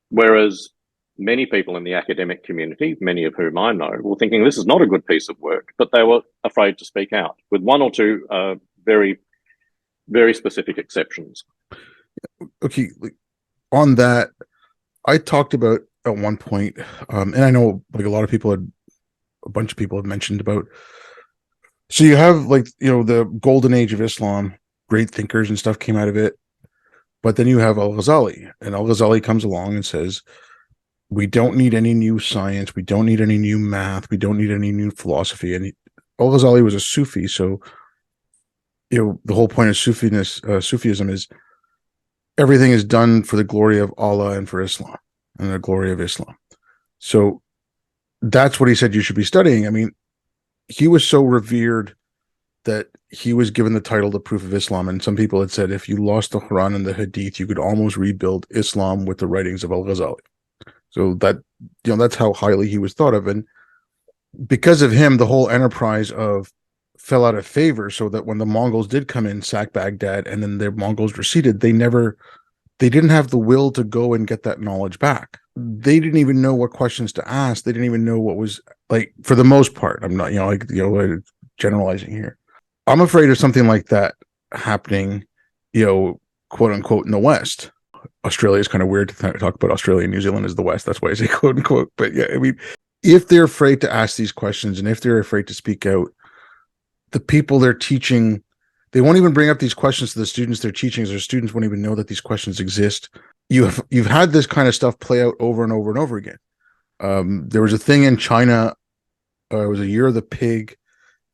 Whereas many people in the academic community, many of whom I know, were thinking this is not a good piece of work, but they were afraid to speak out, with one or two very, very specific exceptions. Okay, on that, I talked about at one point, and I know like a bunch of people had mentioned about. So you have the golden age of Islam, great thinkers and stuff came out of it, but then you have Al-Ghazali, and Al-Ghazali comes along and says, we don't need any new science, we don't need any new math, we don't need any new philosophy. And Al-Ghazali was a Sufi, so the whole point of Sufism is everything is done for the glory of Allah and for Islam and the glory of Islam. So that's what he said you should be studying. I mean, he was so revered that he was given the title the Proof of Islam, and some people had said if you lost the Quran and the Hadith, you could almost rebuild Islam with the writings of Al-Ghazali. So that that's how highly he was thought of, and because of him, the whole enterprise fell out of favor. So that when the Mongols did come in, sack Baghdad, and then the Mongols receded, they didn't have the will to go and get that knowledge back. They didn't even know what questions to ask. They didn't even know what was like, for the most part. I'm not, generalizing here. I'm afraid of something like that happening, quote unquote, in the West. Australia is kind of weird to talk about Australia and New Zealand as the West. That's why I say quote unquote. But yeah, I mean, if they're afraid to ask these questions and if they're afraid to speak out, the people they're teaching, they won't even bring up these questions to the students they're teaching, as their students won't even know that these questions exist. You've had this kind of stuff play out over and over and over again. There was a thing in China. It was a year of the pig,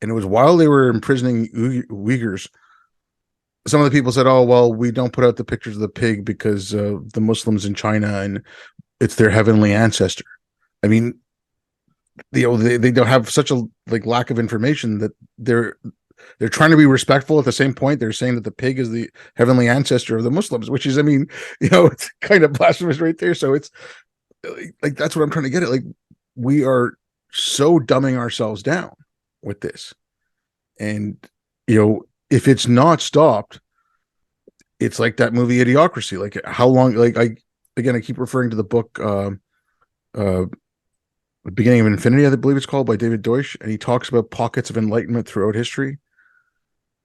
And it was while they were imprisoning Uyghurs. Some of the people said, "Oh, well, we don't put out the pictures of the pig because the Muslims in China and it's their heavenly ancestor." I mean, they don't have such a lack of information that they're trying to be respectful. At the same point, they're saying that the pig is the heavenly ancestor of the Muslims, which is, I mean, it's kind of blasphemous right there. So it's that's what I'm trying to get at. Like, we are so dumbing ourselves down with this, and if it's not stopped, it's like that movie Idiocracy. Like, how long? Like, I keep referring to the book, The Beginning of Infinity, I believe it's called, by David Deutsch, and he talks about pockets of enlightenment throughout history.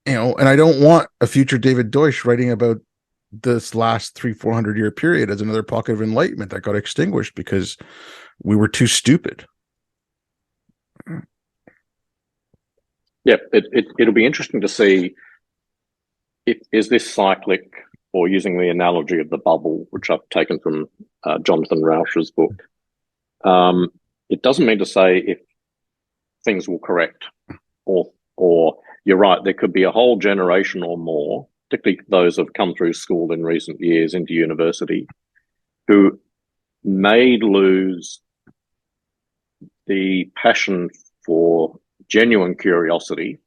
And I don't want a future David Deutsch writing about this last 300-400 year period as another pocket of enlightenment that got extinguished because we were too stupid. Yeah, it'll be interesting to see is this cyclic, or using the analogy of the bubble, which I've taken from Jonathan Rauch's book. It doesn't mean to say if things will correct, or you're right, there could be a whole generation or more, particularly those who have come through school in recent years into university, who may lose the passion for genuine curiosity,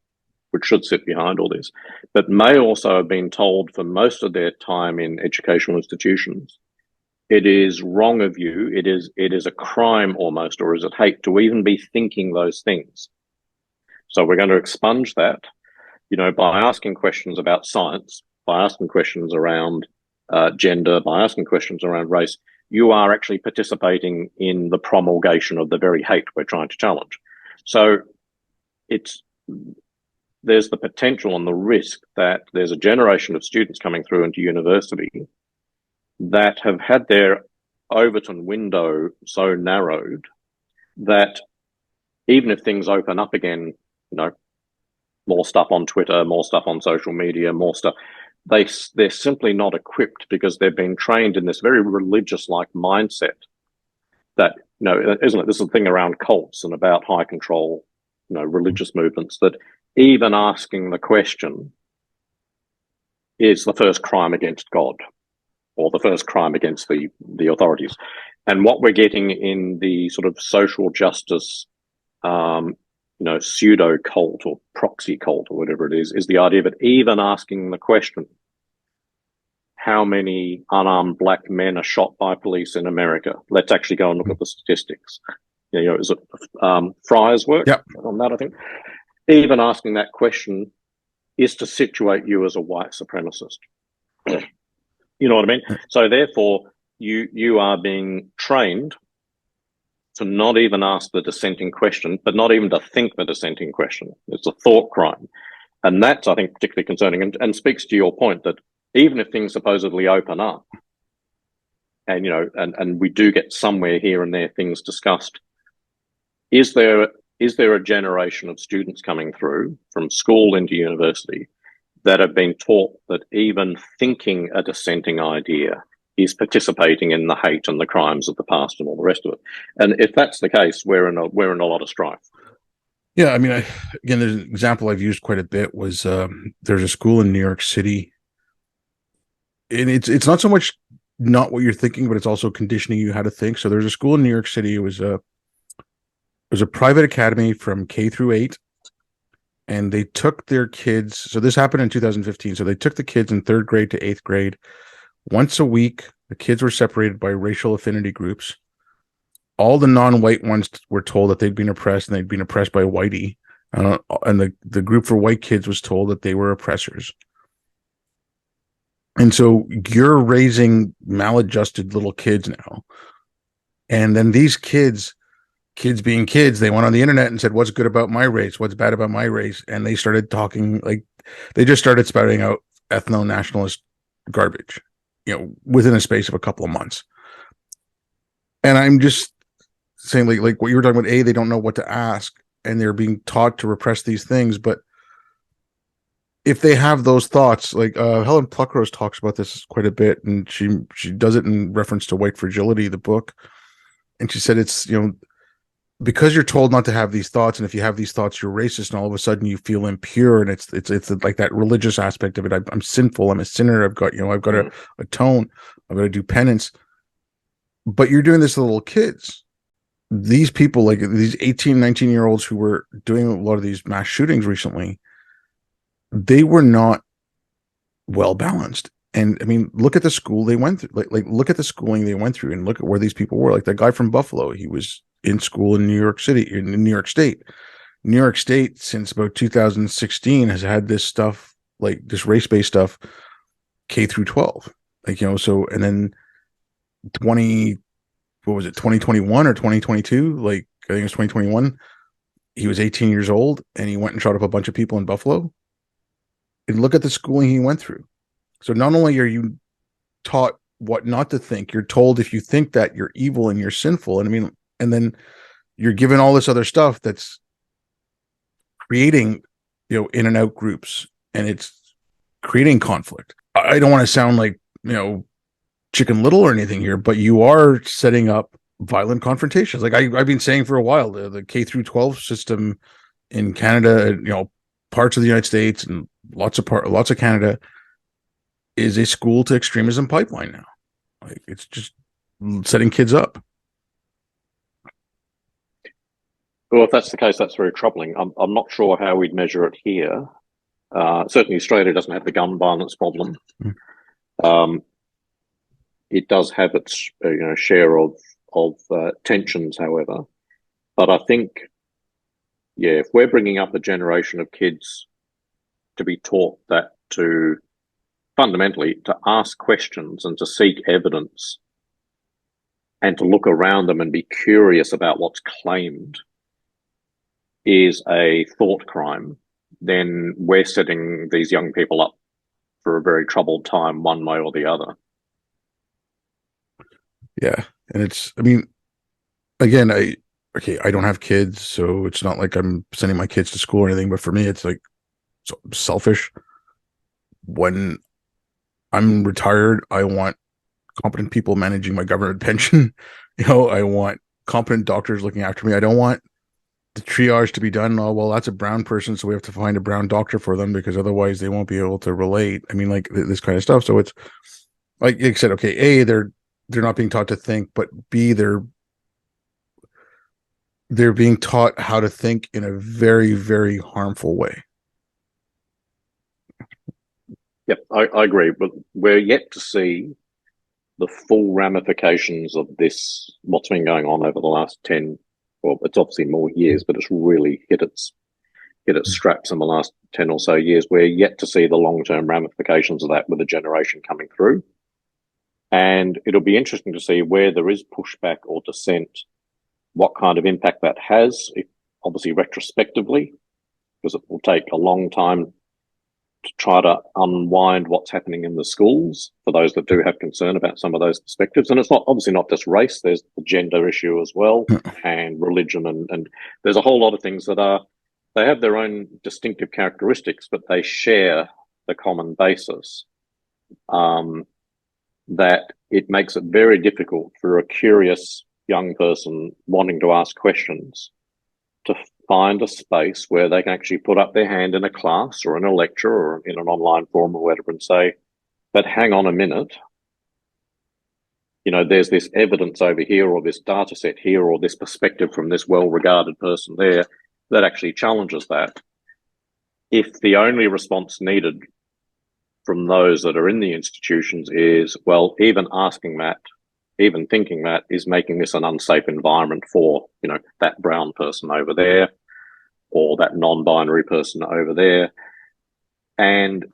which should sit behind all this, but may also have been told for most of their time in educational institutions, it is wrong of you, it is a crime almost, or is it hate, to even be thinking those things. So we're going to expunge that, by asking questions about science, by asking questions around gender, by asking questions around race. You are actually participating in the promulgation of the very hate we're trying to challenge. So there's the potential and the risk that there's a generation of students coming through into university that have had their Overton window so narrowed that even if things open up again, more stuff on Twitter, more stuff on social media, more stuff, they're simply not equipped because they've been trained in this very religious-like mindset that, isn't it? This is the thing around cults and about high control, religious movements, that even asking the question is the first crime against God or the first crime against the authorities. And what we're getting in the sort of social justice, pseudo cult or proxy cult or whatever it is the idea that even asking the question, how many unarmed black men are shot by police in America? Let's actually go and look at the statistics. Is it Fry's work on that, I think? Even asking that question is to situate you as a white supremacist. You know what I mean? So therefore, you are being trained to not even ask the dissenting question, but not even to think the dissenting question. It's a thought crime. And that's, I think, particularly concerning and speaks to your point that even if things supposedly open up and, and we do get somewhere here and there things discussed, is there a generation of students coming through from school into university that have been taught that even thinking a dissenting idea is participating in the hate and the crimes of the past and all the rest of it? And if that's the case, we're in a lot of strife. Yeah, I mean, again, there's an example I've used quite a bit was there's a school in New York City, and it's not so much not what you're thinking, but it's also conditioning you how to think. So there's a school in New York City. It was a private academy from K through 8, and they took their kids. So this happened in 2015. So they took the kids in 3rd grade to 8th grade. Once a week, the kids were separated by racial affinity groups. All the non-white ones were told that they'd been oppressed, and they'd been oppressed by whitey. And the group for white kids was told that they were oppressors. And so you're raising maladjusted little kids now. And then these kids being kids, they went on the internet and said, what's good about my race? What's bad about my race? And they started talking, they just started spouting out ethno-nationalist garbage, within a space of a couple of months. And I'm just saying, like what you were talking about, they don't know what to ask, and they're being taught to repress these things. But if they have those thoughts, like Helen Pluckrose talks about this quite a bit, and she does it in reference to White Fragility, the book. And she said it's, because you're told not to have these thoughts, and if you have these thoughts, you're racist, and all of a sudden you feel impure, and it's like that religious aspect of it. I'm sinful. I'm a sinner. I've got to atone. I've got to do penance. But you're doing this to little kids. These people, like these 18, 19-year-olds who were doing a lot of these mass shootings recently, they were not well balanced. And I mean, look at the school they went through. Like look at the schooling they went through, and look at where these people were. Like that guy from Buffalo, he was in school in New York City, in New York State. New York State, since about 2016, has had this stuff, like this race-based stuff, K through 12. Like, so, and then 2021 or 2022? Like, I think it was 2021. He was 18 years old, and he went and shot up a bunch of people in Buffalo. And look at the schooling he went through. So not only are you taught what not to think, you're told if you think that you're evil and you're sinful. And I mean, and then you're given all this other stuff that's creating, in and out groups, and it's creating conflict. I don't want to sound like, Chicken Little or anything here, but you are setting up violent confrontations. Like I've been saying for a while, the K through 12 system in Canada, parts of the United States and lots of Canada, is a school to extremism pipeline now. Like it's just setting kids up. Well, if that's the case, that's very troubling. I'm not sure how we'd measure it here. Certainly, Australia doesn't have the gun violence problem. It does have its share of tensions, however. But I think, if we're bringing up a generation of kids to be taught that to fundamentally to ask questions and to seek evidence and to look around them and be curious about what's claimed is a thought crime, then we're setting these young people up for a very troubled time one way or the other. Yeah. And it's, I mean, again, I don't have kids, so it's not like I'm sending my kids to school or anything, but for me, it's like selfish. When I'm retired, I want competent people managing my government pension. I want competent doctors looking after me. I don't want the triage to be done. Oh, well, that's a brown person, so we have to find a brown doctor for them because otherwise they won't be able to relate. I mean, like this kind of stuff. So it's like I said, okay, A, they're not being taught to think, but B, they're being taught how to think in a very, very harmful way. Yep, I agree, but we're yet to see the full ramifications of this, what's been going on over the last 10, well, it's obviously more years, but it's really hit its straps in the last 10 or so years. We're yet to see the long-term ramifications of that with a generation coming through. And it'll be interesting to see where there is pushback or dissent, what kind of impact that has, obviously retrospectively, because it will take a long time to try to unwind what's happening in the schools for those that do have concern about some of those perspectives. And it's not obviously not just race, there's the gender issue as well, and religion, and there's a whole lot of things that they have their own distinctive characteristics, but they share the common basis, that it makes it very difficult for a curious young person wanting to ask questions to find a space where they can actually put up their hand in a class or in a lecture or in an online forum or whatever and say, but hang on a minute, there's this evidence over here or this data set here or this perspective from this well-regarded person there that actually challenges that. If the only response needed from those that are in the institutions is, well, even asking that, even thinking that is making this an unsafe environment for, that brown person over there or that non-binary person over there. And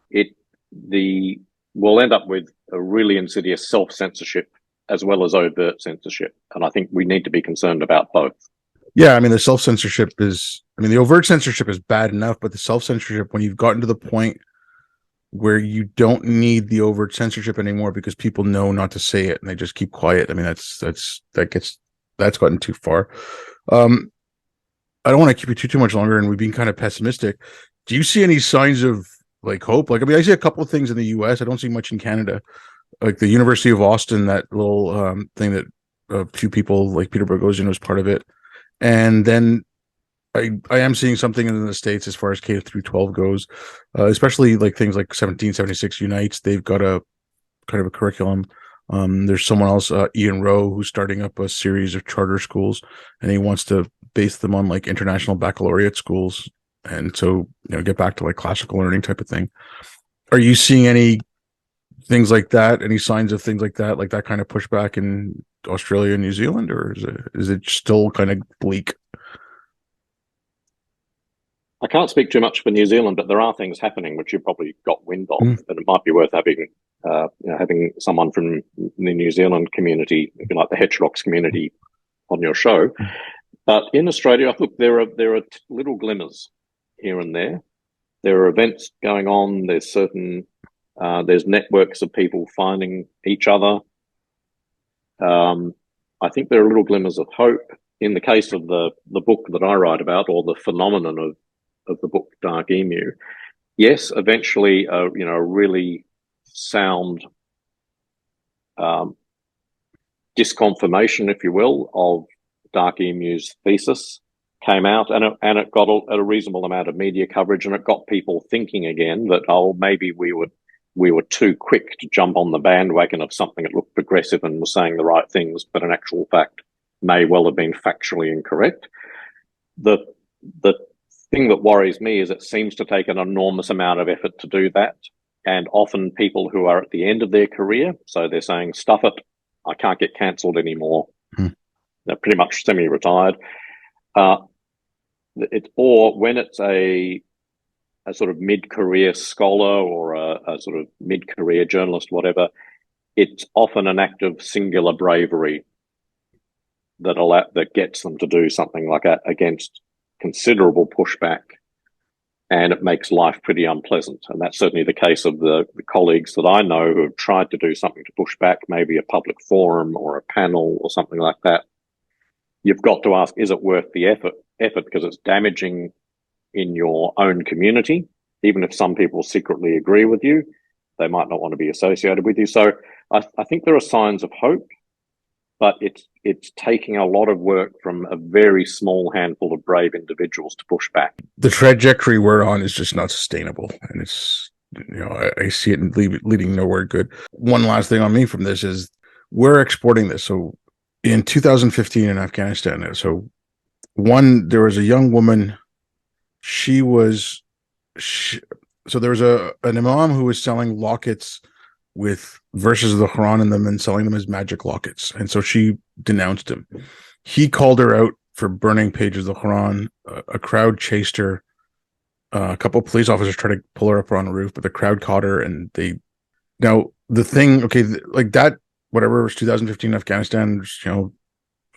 we'll end up with a really insidious self-censorship as well as overt censorship. And I think we need to be concerned about both. Yeah, I mean, the overt censorship is bad enough, but the self-censorship, when you've gotten to the point where you don't need the overt censorship anymore because people know not to say it and they just keep quiet. I mean, that's gotten too far. I don't want to keep you too much longer, and we've been kind of pessimistic. Do you see any signs of like hope? Like, I mean, I see a couple of things in the US. I don't see much in Canada. Like the University of Austin, that little thing that a few people like Peter Boghossian was part of it. And then I am seeing something in the States as far as K through 12 goes, especially like things like 1776 Unites. They've got a kind of a curriculum. There's someone else, Ian Rowe, who's starting up a series of charter schools, and he wants to base them on like international baccalaureate schools, and so get back to like classical learning type of thing. Are you seeing any things like that? Any signs of things like that kind of pushback in Australia and New Zealand, or is it still kind of bleak? I can't speak too much for New Zealand, but there are things happening which you've probably got wind of, Mm. and it might be worth having someone from the New Zealand community, if you like, the heterodox community, on your show. But in Australia, look, there are little glimmers here and there. There are events going on. There's networks of people finding each other. I think there are little glimmers of hope. In the case of the book that I write about, or the phenomenon of the book Dark Emu, yes, eventually, a really sound disconfirmation, if you will, of Dark Emu's thesis came out, and it got a reasonable amount of media coverage, and it got people thinking again that maybe we were too quick to jump on the bandwagon of something that looked progressive and was saying the right things, but in actual fact may well have been factually incorrect. The thing that worries me is it seems to take an enormous amount of effort to do that, and often people who are at the end of their career, so they're saying, stuff it, I can't get cancelled anymore. They're pretty much semi-retired. Or when it's a sort of mid-career scholar or a sort of mid-career journalist, whatever, it's often an act of singular bravery that gets them to do something like that against considerable pushback, and it makes life pretty unpleasant. And that's certainly the case of the colleagues that I know who have tried to do something to push back, maybe a public forum or a panel or something like that. You've got to ask, is it worth the effort? Because it's damaging in your own community. Even if some people secretly agree with you, they might not want to be associated with you. So I think there are signs of hope, but it's taking a lot of work from a very small handful of brave individuals to push back. The trajectory we're on is just not sustainable, and it's I see it leading nowhere good. One last thing on me from this is we're exporting this. So in 2015 in Afghanistan, there was a young woman. So there was an imam who was selling lockets with verses of the Quran in them and selling them as magic lockets. And so she denounced him. He called her out for burning pages of the Quran. A crowd chased her. A couple of police officers tried to pull her up on the roof, but the crowd caught her, and like that, whatever, it was 2015 Afghanistan,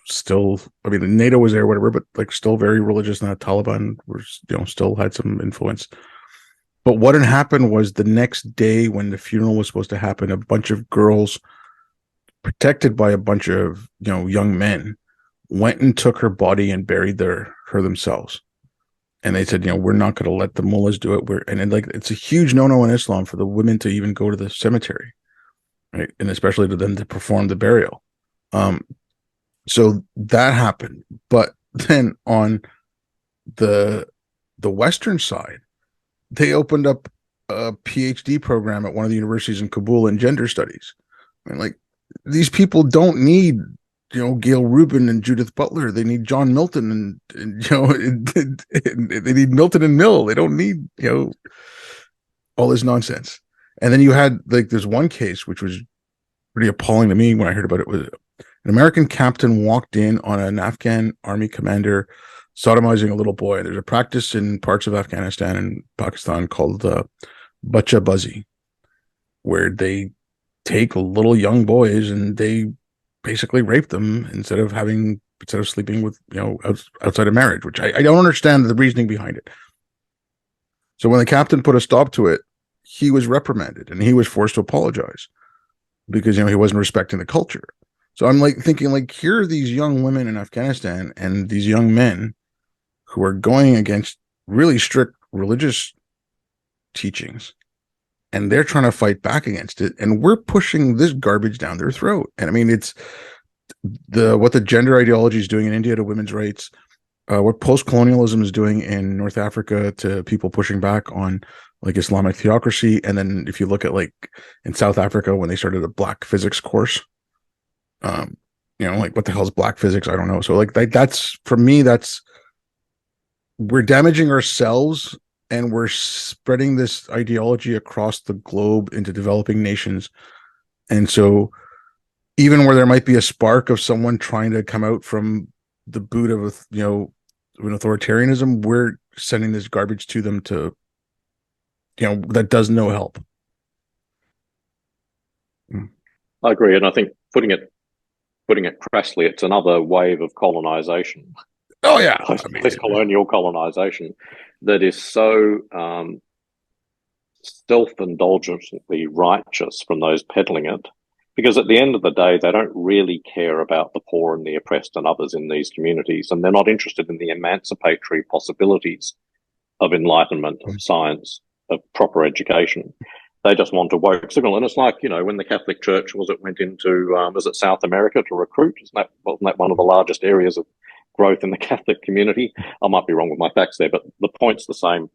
still, I mean, NATO was there, whatever, but like still very religious, and the Taliban were, still had some influence. But what had happened was the next day when the funeral was supposed to happen, a bunch of girls protected by a bunch of, young men went and took her body and buried her themselves. And they said, we're not going to let the mullahs do it. It's a huge no-no in Islam for the women to even go to the cemetery, right? And especially to them to perform the burial. So that happened. But then on the Western side, they opened up a PhD program at one of the universities in Kabul in gender studies. I mean, like, these people don't need, Gail Rubin and Judith Butler. They need John Milton and they need Milton and Mill. They don't need, all this nonsense. And then you had, like, there's one case which was pretty appalling to me when I heard about it. Was an American captain walked in on an Afghan army commander sodomizing a little boy. There's a practice in parts of Afghanistan and Pakistan called bacha buzzy, where they take little young boys and they basically rape them instead of sleeping with, outside of marriage, which I don't understand the reasoning behind it. So when the captain put a stop to it, he was reprimanded and he was forced to apologize because, he wasn't respecting the culture. So I'm like thinking, like, here are these young women in Afghanistan and these young men who are going against really strict religious teachings, and they're trying to fight back against it, and we're pushing this garbage down their throat. And I mean, it's what the gender ideology is doing in India to women's rights. what post-colonialism is doing in North Africa to people pushing back on like Islamic theocracy. And then if you look at like in South Africa when they started a black physics course, um, like what the hell is black physics? I don't know. So like that's for me, that's we're damaging ourselves and we're spreading this ideology across the globe into developing nations. And so even where there might be a spark of someone trying to come out from the boot of an authoritarianism, we're sending this garbage to them to that does no help. I agree, and I think putting it crassly, it's another wave of colonization, Oh yeah, post-colonial colonization, that is so self-indulgently righteous from those peddling it, because at the end of the day, they don't really care about the poor and the oppressed and others in these communities, and they're not interested in the emancipatory possibilities of enlightenment, of science, of proper education. They just want a woke signal. And it's like, when the Catholic Church went into, was it South America to recruit? Wasn't that one of the largest areas of growth in the Catholic community? I might be wrong with my facts there, but the point's the same.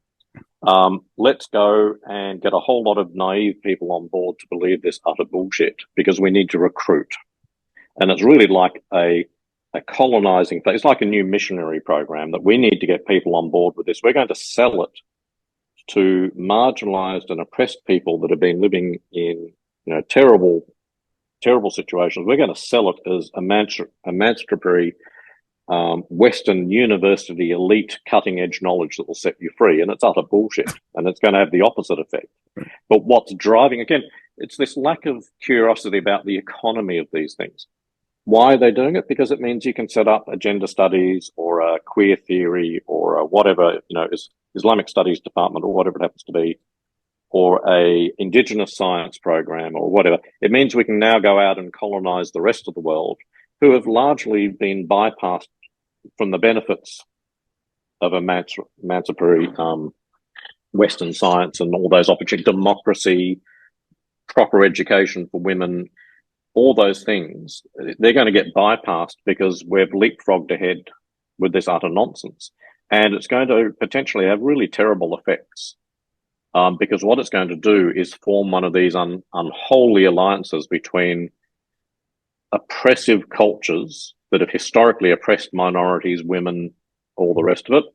Let's go and get a whole lot of naive people on board to believe this utter bullshit, because we need to recruit. And it's really like a colonizing thing. It's like a new missionary program that we need to get people on board with this. We're going to sell it to marginalized and oppressed people that have been living in, terrible, terrible situations. We're going to sell it as emancipatory, Western university elite cutting edge knowledge that will set you free. And it's utter bullshit. And it's going to have the opposite effect. But what's driving, again, it's this lack of curiosity about the economy of these things. Why are they doing it? Because it means you can set up a gender studies or a queer theory or a whatever, Islamic studies department or whatever it happens to be, or a indigenous science program or whatever. It means we can now go out and colonize the rest of the world, who have largely been bypassed from the benefits of emancipatory Western science and all those opportunities, democracy, proper education for women, all those things. They're going to get bypassed because we've leapfrogged ahead with this utter nonsense. And it's going to potentially have really terrible effects, because what it's going to do is form one of these unholy alliances between oppressive cultures that have historically oppressed minorities, women, all the rest of it.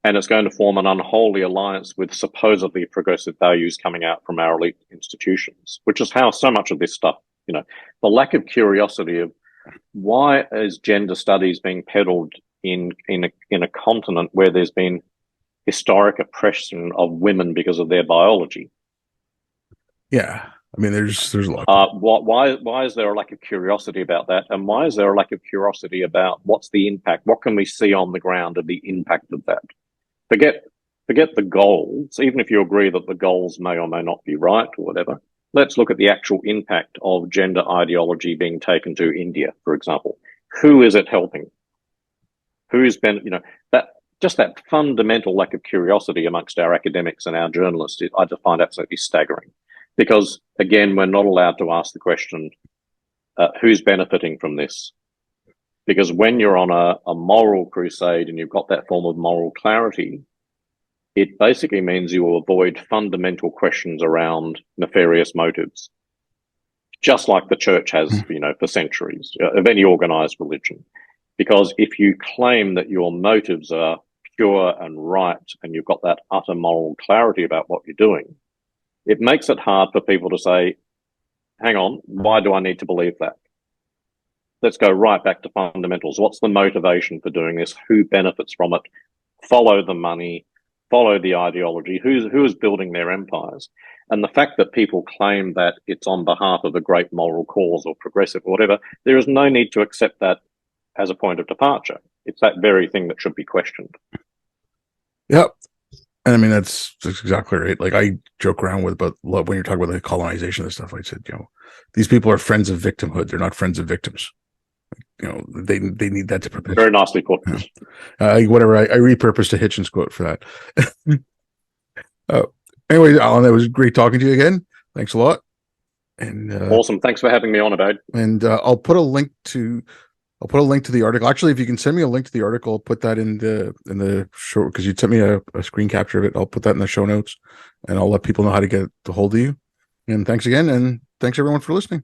And it's going to form an unholy alliance with supposedly progressive values coming out from our elite institutions, which is how so much of this stuff, the lack of curiosity of why is gender studies being peddled in a continent where there's been historic oppression of women because of their biology. Yeah, I mean, there's a lot. Why is there a lack of curiosity about that, and why is there a lack of curiosity about what's the impact? What can we see on the ground of the impact of that? Forget the goals, even if you agree that the goals may or may not be right or whatever. Let's look at the actual impact of gender ideology being taken to India, for example. Who is it helping? Who's been, that fundamental lack of curiosity amongst our academics and our journalists, I just find absolutely staggering. Because, again, we're not allowed to ask the question, who's benefiting from this? Because when you're on a moral crusade and you've got that form of moral clarity, it basically means you will avoid fundamental questions around nefarious motives, just like the church has, for centuries, of any organized religion. Because if you claim that your motives are pure and right, and you've got that utter moral clarity about what you're doing, it makes it hard for people to say, hang on, why do I need to believe that? Let's go right back to fundamentals. What's the motivation for doing this? Who benefits from it? Follow the money, follow the ideology. Who is building their empires? And the fact that people claim that it's on behalf of a great moral cause or progressive or whatever, there is no need to accept that as a point of departure. It's that very thing that should be questioned. Yep. And I mean, that's exactly right. Like I joke around with, but when you're talking about the colonization and stuff, I said, these people are friends of victimhood. They're not friends of victims. They need that to prepare. Very nicely put. Whatever. I repurposed a Hitchens quote for that. Anyway, Alan, that was great talking to you again. Thanks a lot. And awesome. Thanks for having me on, Abad. And I'll put a link to I'll put a link to the article. Actually, if you can send me a link to the article, I'll put that in the show, because you sent me a screen capture of it. I'll put that in the show notes, and I'll let people know how to get a hold of you. And thanks again, and thanks everyone for listening.